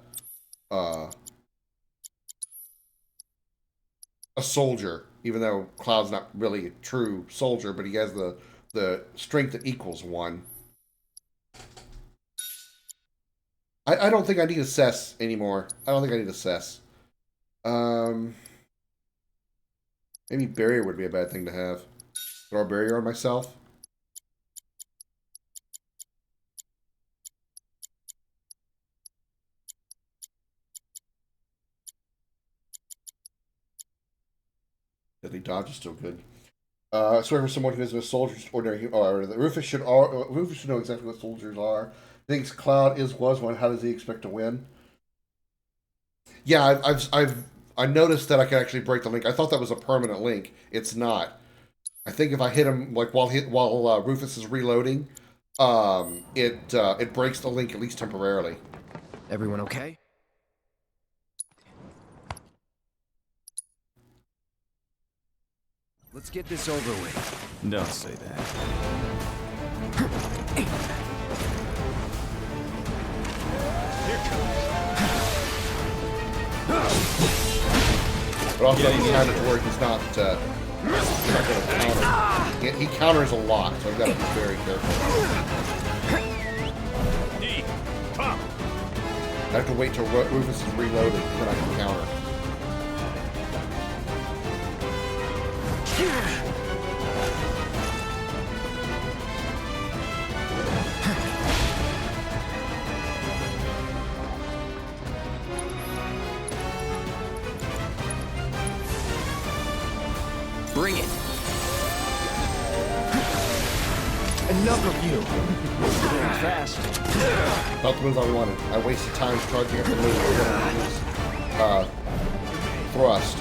[SPEAKER 1] soldier, even though Cloud's not really a true soldier, but he has the strength that equals one. I don't think I need assess anymore. I don't think I need assess. Maybe barrier would be a bad thing to have. Throw a barrier on myself. Deadly dodge is still good. So for someone who isn't a soldier, just ordinary, Rufus should know exactly what soldiers are. Thinks Cloud was one. How does he expect to win? Yeah, I noticed that I could actually break the link. I thought that was a permanent link. It's not. I think if I hit him like while Rufus is reloading, it breaks the link at least temporarily.
[SPEAKER 6] Everyone okay? Let's get this over with.
[SPEAKER 8] Don't say that.
[SPEAKER 1] But also, he's kind of where he's not going to counter. He counters a lot, so I've got to be very careful. I have to wait till Rufus is reloaded, then I can counter.
[SPEAKER 6] Bring it. Enough of you. Going fast.
[SPEAKER 1] Not the move I wanted. I wasted time charging up the move. Thrust.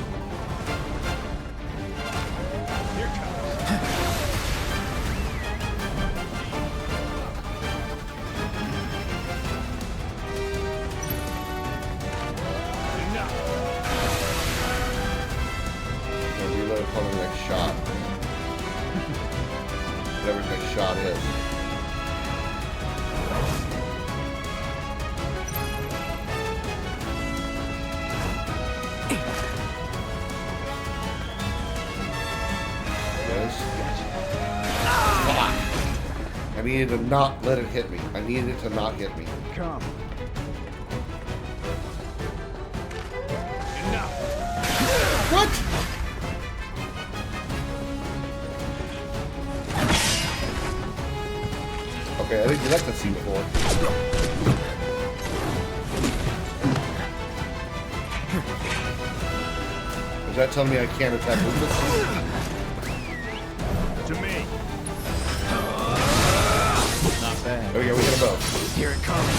[SPEAKER 1] I needed to not let it hit me. I needed it to not hit me.
[SPEAKER 6] Come.
[SPEAKER 1] What? Okay, I didn't do that cutscene before. Is that telling me I can't attack Rufus?
[SPEAKER 3] To me.
[SPEAKER 8] Not bad.
[SPEAKER 1] Oh yeah, we hit them both.
[SPEAKER 6] Here it comes.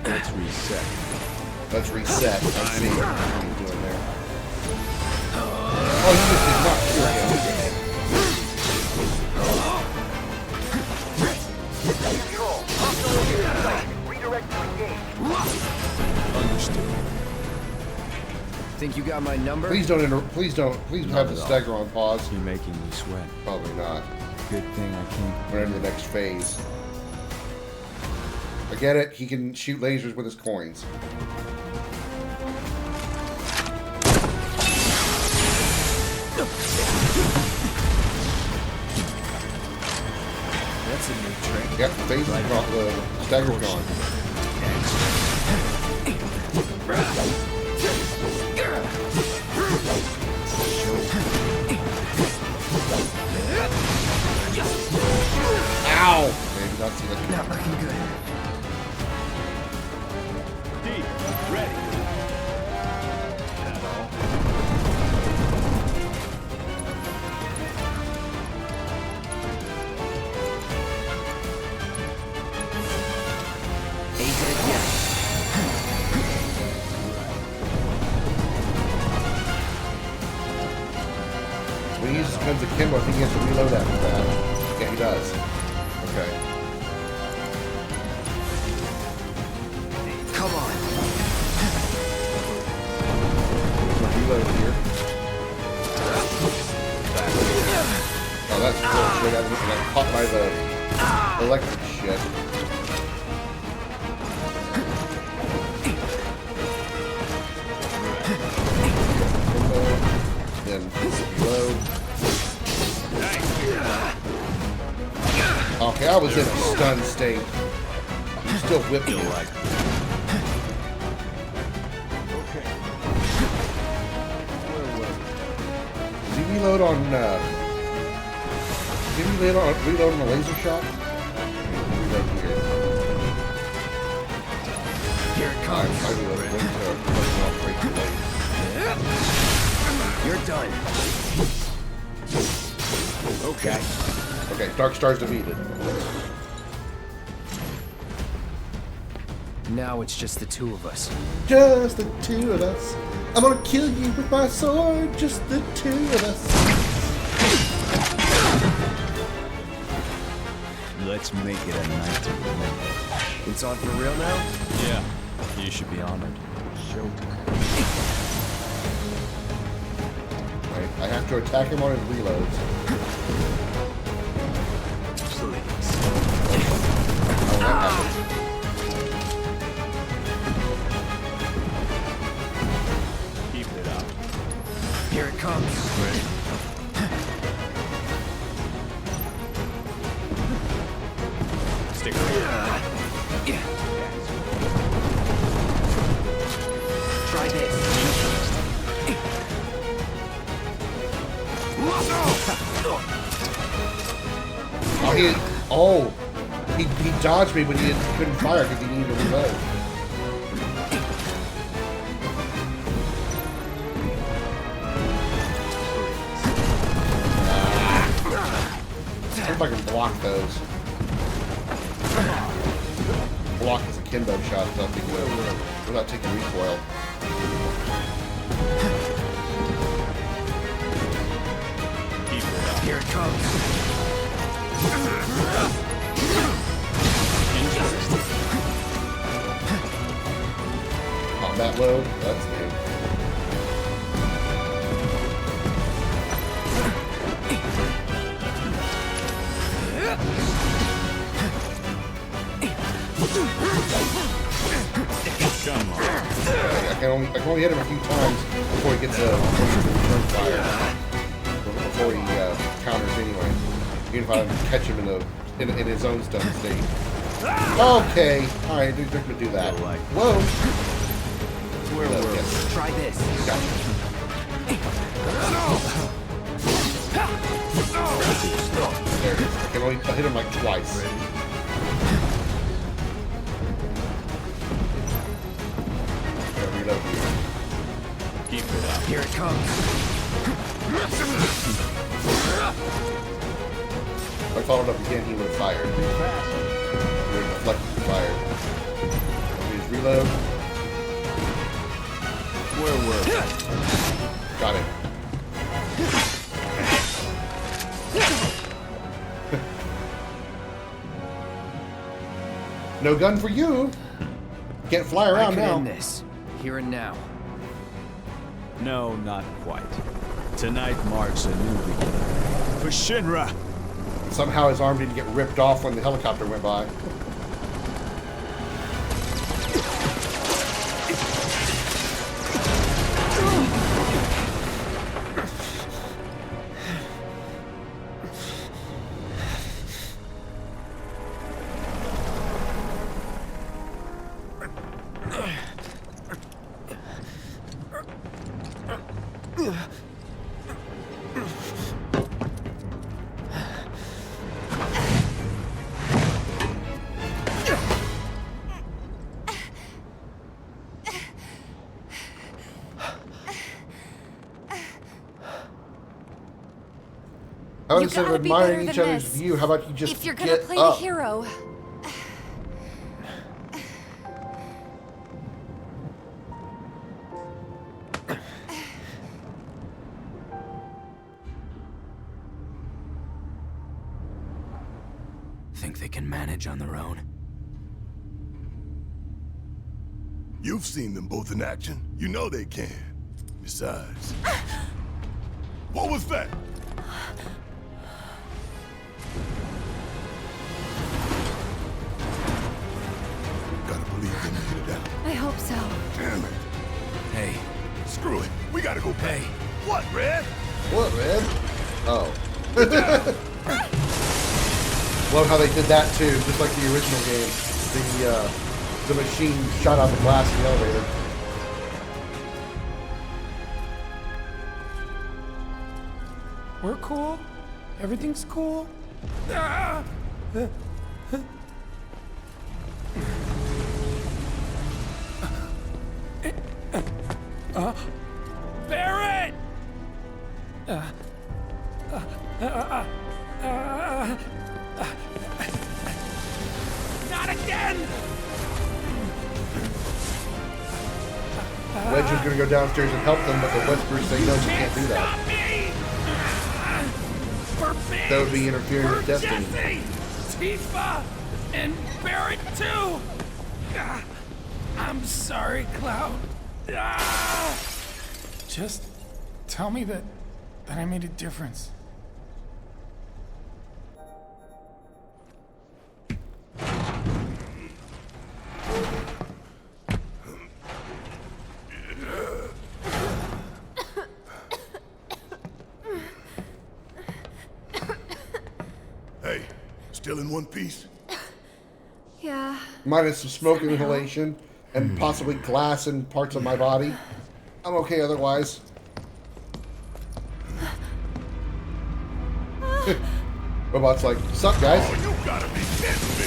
[SPEAKER 8] Let's reset.
[SPEAKER 1] Let's reset. I see what you're doing there. Oh, you just did not cure him.
[SPEAKER 9] Control. Hostile site. Redirect to engage.
[SPEAKER 8] Understood.
[SPEAKER 6] Think you got my number?
[SPEAKER 1] Please don't have the stagger on pause.
[SPEAKER 8] You're making me sweat.
[SPEAKER 1] Probably not.
[SPEAKER 8] Good thing I can't.
[SPEAKER 1] We're into the next phase. I get it. He can shoot lasers with his coins.
[SPEAKER 6] That's a new trick.
[SPEAKER 1] Yep, the phase is gone. The stagger's gone.
[SPEAKER 7] Not looking good.
[SPEAKER 3] D, ready. That all?
[SPEAKER 7] Ain't good yet.
[SPEAKER 1] When he uses guns akimbo, I think he has to reload after that. Yeah, he does. Okay.
[SPEAKER 7] Come on.
[SPEAKER 1] Reload here. Oh, that's bullshit. I got caught by the electric shit. Then reload. Okay, I was in a stun state. You still whipped me. Did he reload on, did he reload on a laser shot? Reload here.
[SPEAKER 7] Here it comes.
[SPEAKER 1] I reloaded way too late.
[SPEAKER 7] You're done. Okay.
[SPEAKER 1] Okay, Dark Star's defeated.
[SPEAKER 7] Now it's just the two of us.
[SPEAKER 1] Just the two of us. I'm gonna kill you with my sword. Just the two of us.
[SPEAKER 8] Let's make it a night to remember.
[SPEAKER 7] It's on for real now?
[SPEAKER 8] Yeah, you should be honored.
[SPEAKER 1] Right, I have to attack him on his reloads. How will that happen?
[SPEAKER 8] Keep it up.
[SPEAKER 7] Here it comes.
[SPEAKER 8] Stick around.
[SPEAKER 7] Try this.
[SPEAKER 1] He dodged me, but he couldn't fire because he needed to reload. I if I can block those. Block his akimbo shots without taking recoil.
[SPEAKER 7] Here it comes.
[SPEAKER 1] Combat load? That's new.
[SPEAKER 8] Come on.
[SPEAKER 1] I can only hit him a few times before he gets a return fire. Before he counters anyway. Even if I catch him in his own stun state. Okay. Alright, they're gonna do that. Whoa!
[SPEAKER 7] Where
[SPEAKER 1] No,
[SPEAKER 7] were we?
[SPEAKER 1] yes.
[SPEAKER 7] Try this.
[SPEAKER 1] Gotcha. There it is. I can only hit him like twice. Gotta reload here.
[SPEAKER 8] Keep it up.
[SPEAKER 7] Here it comes.
[SPEAKER 1] If I followed up again, he would have fired. He would have deflected the fire. Please reload.
[SPEAKER 8] Where were we?
[SPEAKER 1] Got him. No gun for you. Can't fly
[SPEAKER 7] I
[SPEAKER 1] around
[SPEAKER 7] can
[SPEAKER 1] now.
[SPEAKER 7] end this. Here and now.
[SPEAKER 8] No, not quite. Tonight marks a new beginning. For Shinra!
[SPEAKER 1] Somehow his arm didn't get ripped off when the helicopter went by. I would
[SPEAKER 5] You
[SPEAKER 1] instead of
[SPEAKER 5] gotta be
[SPEAKER 1] admiring
[SPEAKER 5] better
[SPEAKER 1] each
[SPEAKER 5] than
[SPEAKER 1] other's
[SPEAKER 5] this.
[SPEAKER 1] view, how about you just
[SPEAKER 5] If you're gonna
[SPEAKER 1] get
[SPEAKER 5] play
[SPEAKER 1] up?
[SPEAKER 5] the hero.
[SPEAKER 4] Think they can manage on their own?
[SPEAKER 3] You've seen them both in action. You know they can. Besides... What was that? Gotta believe they made it out.
[SPEAKER 5] I hope so.
[SPEAKER 3] Damn it.
[SPEAKER 4] Hey,
[SPEAKER 3] Screw it. We gotta go back.
[SPEAKER 4] hey.
[SPEAKER 3] What, Red?
[SPEAKER 1] What, Red? Oh. Love how they did that too, just like the original game. The machine shot out the glass in the elevator.
[SPEAKER 6] We're cool. Everything's cool. Barrett! Not again!
[SPEAKER 1] Wedge was gonna go downstairs and help them, but the Whispers say no, you can't do that.
[SPEAKER 6] Stop me! For me!
[SPEAKER 1] That would be interfering with
[SPEAKER 6] For
[SPEAKER 1] destiny.
[SPEAKER 6] Jesse! Tifa! And Barrett too! I'm sorry, Cloud. Just tell me that I made a difference.
[SPEAKER 3] Hey, still in one piece?
[SPEAKER 5] Yeah.
[SPEAKER 1] Minus some smoke inhalation and possibly glass in parts of my body. I'm okay otherwise. Robot's like, sup guys?
[SPEAKER 3] Oh, you gotta be kidding me!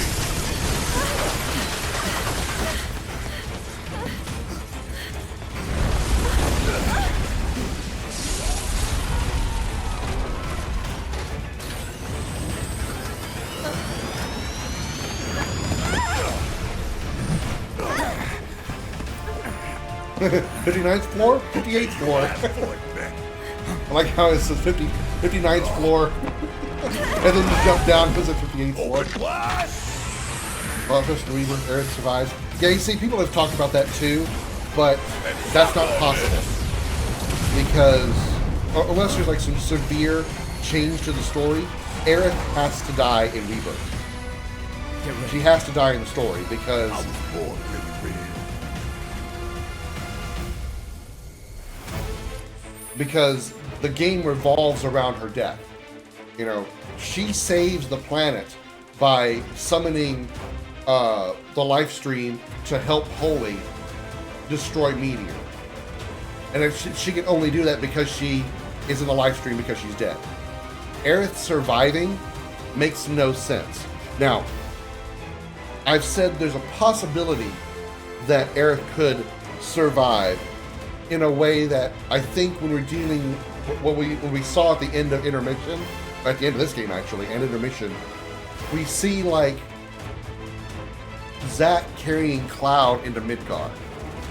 [SPEAKER 1] '59th floor? 58th floor. I like how it says 59th floor. And then you jump down because it's 58th floor.
[SPEAKER 3] What?
[SPEAKER 1] Well, just Rebirth, Earth survives. Yeah, you see, people have talked about that too, but that's not possible. Because, unless there's like some severe change to the story, Aerith has to die in Rebirth. She has to die in the story because...
[SPEAKER 3] I was born really red.
[SPEAKER 1] Because the game revolves around her death. You know, she saves the planet by summoning the life stream to help Holy destroy Meteor. And if she can only do that because she is in the life stream because she's dead. Aerith surviving makes no sense. Now, I've said there's a possibility that Aerith could survive in a way that I think when we're dealing when we saw at the end of intermission, at the end of this game actually, and intermission, we see like Zack carrying Cloud into Midgar.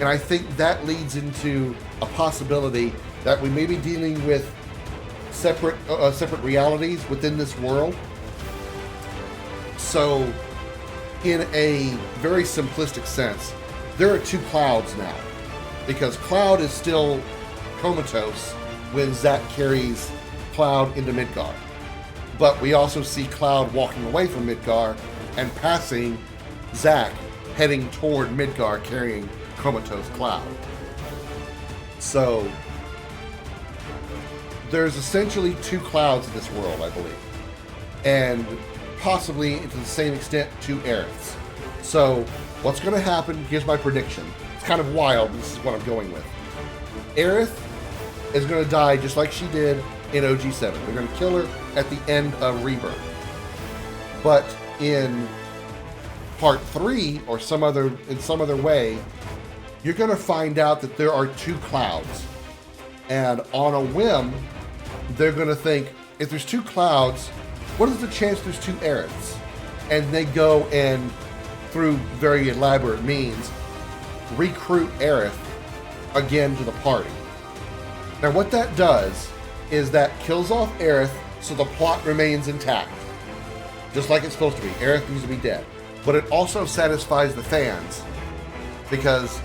[SPEAKER 1] And I think that leads into a possibility that we may be dealing with separate realities within this world. So, in a very simplistic sense, there are two Clouds now. Because Cloud is still comatose when Zack carries Cloud into Midgar. But we also see Cloud walking away from Midgar and passing Zack heading toward Midgar carrying comatose Cloud. So, there's essentially two Clouds in this world, I believe. And possibly, to the same extent, two Aeriths. So, what's going to happen, here's my prediction. It's kind of wild, but this is what I'm going with. Aerith is going to die just like she did in OG7. They're going to kill her at the end of Rebirth. But in part 3, or in some other way, you're going to find out that there are two Clouds. And on a whim, they're going to think, if there's 2 Clouds, what is the chance there's 2 Aeriths? And they go and, through very elaborate means, recruit Aerith again to the party. Now what that does is that kills off Aerith so the plot remains intact. Just like it's supposed to be. Aerith needs to be dead. But it also satisfies the fans because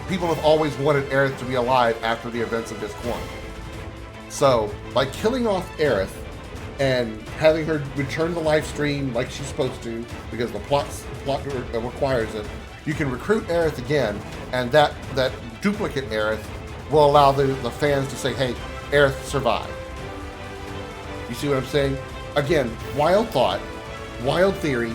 [SPEAKER 1] people have always wanted Aerith to be alive after the events of Disc 1. So, by killing off Aerith and having her return to the live stream like she's supposed to, because the plot requires it, you can recruit Aerith again, and that duplicate Aerith will allow the fans to say, hey, Aerith survived. You see what I'm saying? Again, wild thought, wild theory,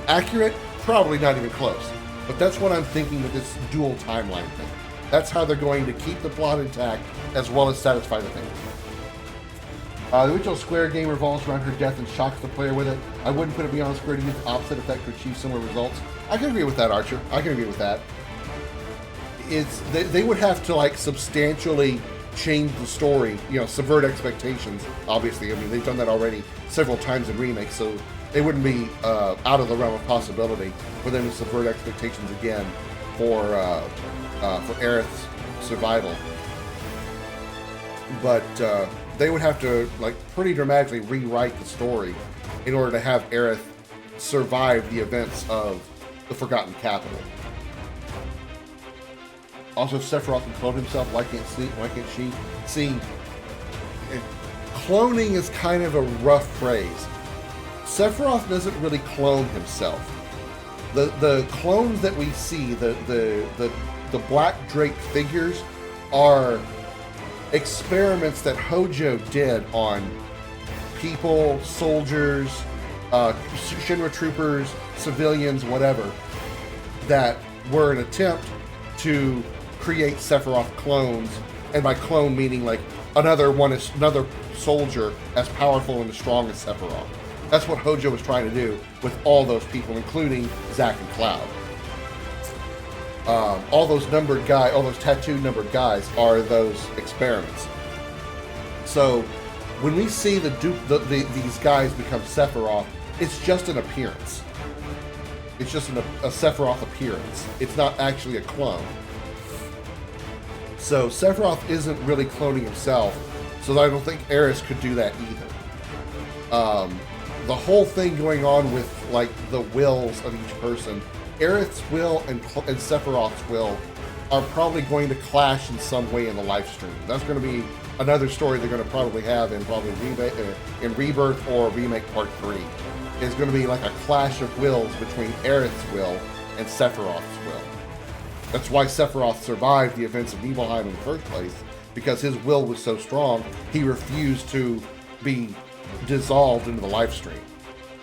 [SPEAKER 1] accurate, probably not even close. But that's what I'm thinking with this dual timeline thing. That's how they're going to keep the plot intact as well as satisfy the fans. The original Square game revolves around her death and shocks the player with it. I wouldn't put it beyond Square to use the opposite effect to achieve similar results. I can agree with that, Archer. I can agree with that. They would have to like substantially change the story, you know, subvert expectations. Obviously, I mean they've done that already several times in Remake, so it wouldn't be out of the realm of possibility for them to subvert expectations again for Aerith's survival. But they would have to like pretty dramatically rewrite the story in order to have Aerith survive the events of the Forgotten Capital. Also, if Sephiroth can clone himself, why can't she? See, cloning is kind of a rough phrase. Sephiroth doesn't really clone himself. The clones that we see, the black draped figures, are experiments that Hojo did on people, soldiers, Shinra troopers, civilians, whatever, that were an attempt to create Sephiroth clones, and by clone meaning like another soldier as powerful and as strong as Sephiroth. That's what Hojo was trying to do with all those people, including Zack and Cloud. All those tattooed numbered guys are those experiments. So when we see these guys become Sephiroth, it's just an appearance. It's just a Sephiroth appearance. It's not actually a clone. So Sephiroth isn't really cloning himself, so I don't think Aerith could do that either. The whole thing going on with like the wills of each person, Aerith's will and Sephiroth's will are probably going to clash in some way in the live stream. That's going to be another story they're going to probably have in Rebirth or Remake Part 3. It's going to be like a clash of wills between Aerith's will and Sephiroth's will. That's why Sephiroth survived the events of Nibelheim in the first place, because his will was so strong, he refused to be dissolved into the live stream,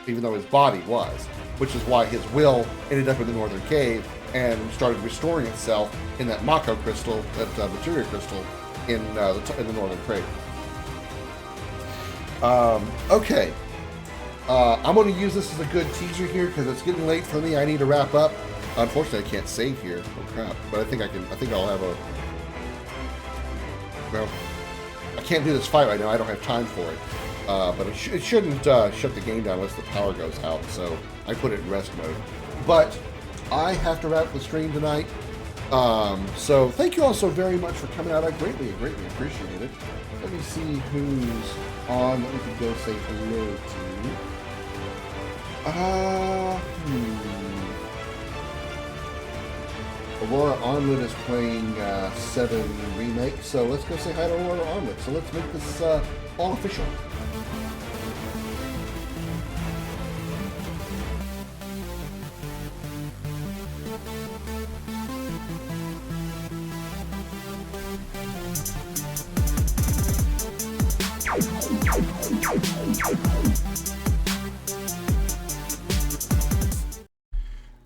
[SPEAKER 1] even though his body was, which is why his will ended up in the Northern Cave and started restoring itself in that Mako crystal, that materia crystal in the Northern Cave. Okay. I'm going to use this as a good teaser here because it's getting late for me. I need to wrap up. Unfortunately, I can't save here. Oh crap! But I think I can. I think I'll have a. Well, I can't do this fight right now. I don't have time for it. But it shouldn't shut the game down unless the power goes out. So I put it in rest mode. But I have to wrap the stream tonight. So thank you all so very much for coming out. I greatly appreciate it. Let me see who's on that we can go say hello to. Aurora Armlet is playing 7 Remake, so let's go say hi to Aurora Armlet. So let's make this all official.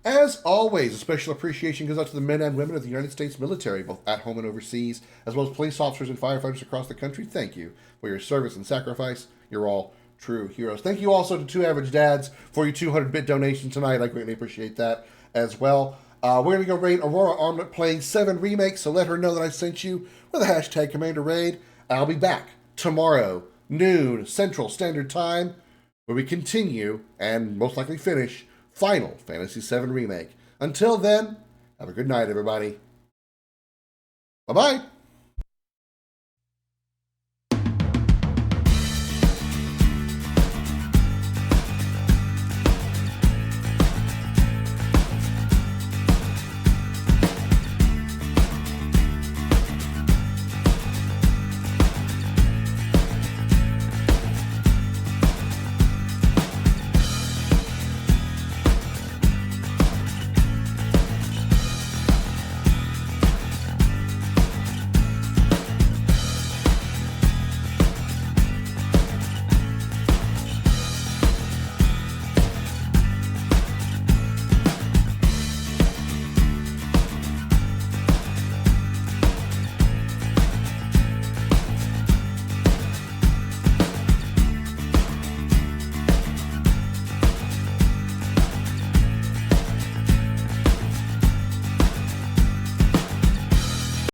[SPEAKER 1] As always, a special appreciation goes out to the men and women of the United States military, both at home and overseas, as well as police officers and firefighters across the country. Thank you for your service and sacrifice. You're all true heroes. Thank you also to Two Average Dads for your 200-bit donation tonight. I greatly appreciate that as well. We're going to go raid Aurora Armlet playing 7 Remake, so let her know that I sent you with a hashtag Commander Raid. I'll be back tomorrow noon Central Standard Time, where we continue, and most likely finish, Final Fantasy VII Remake. Until then, have a good night, everybody. Bye-bye.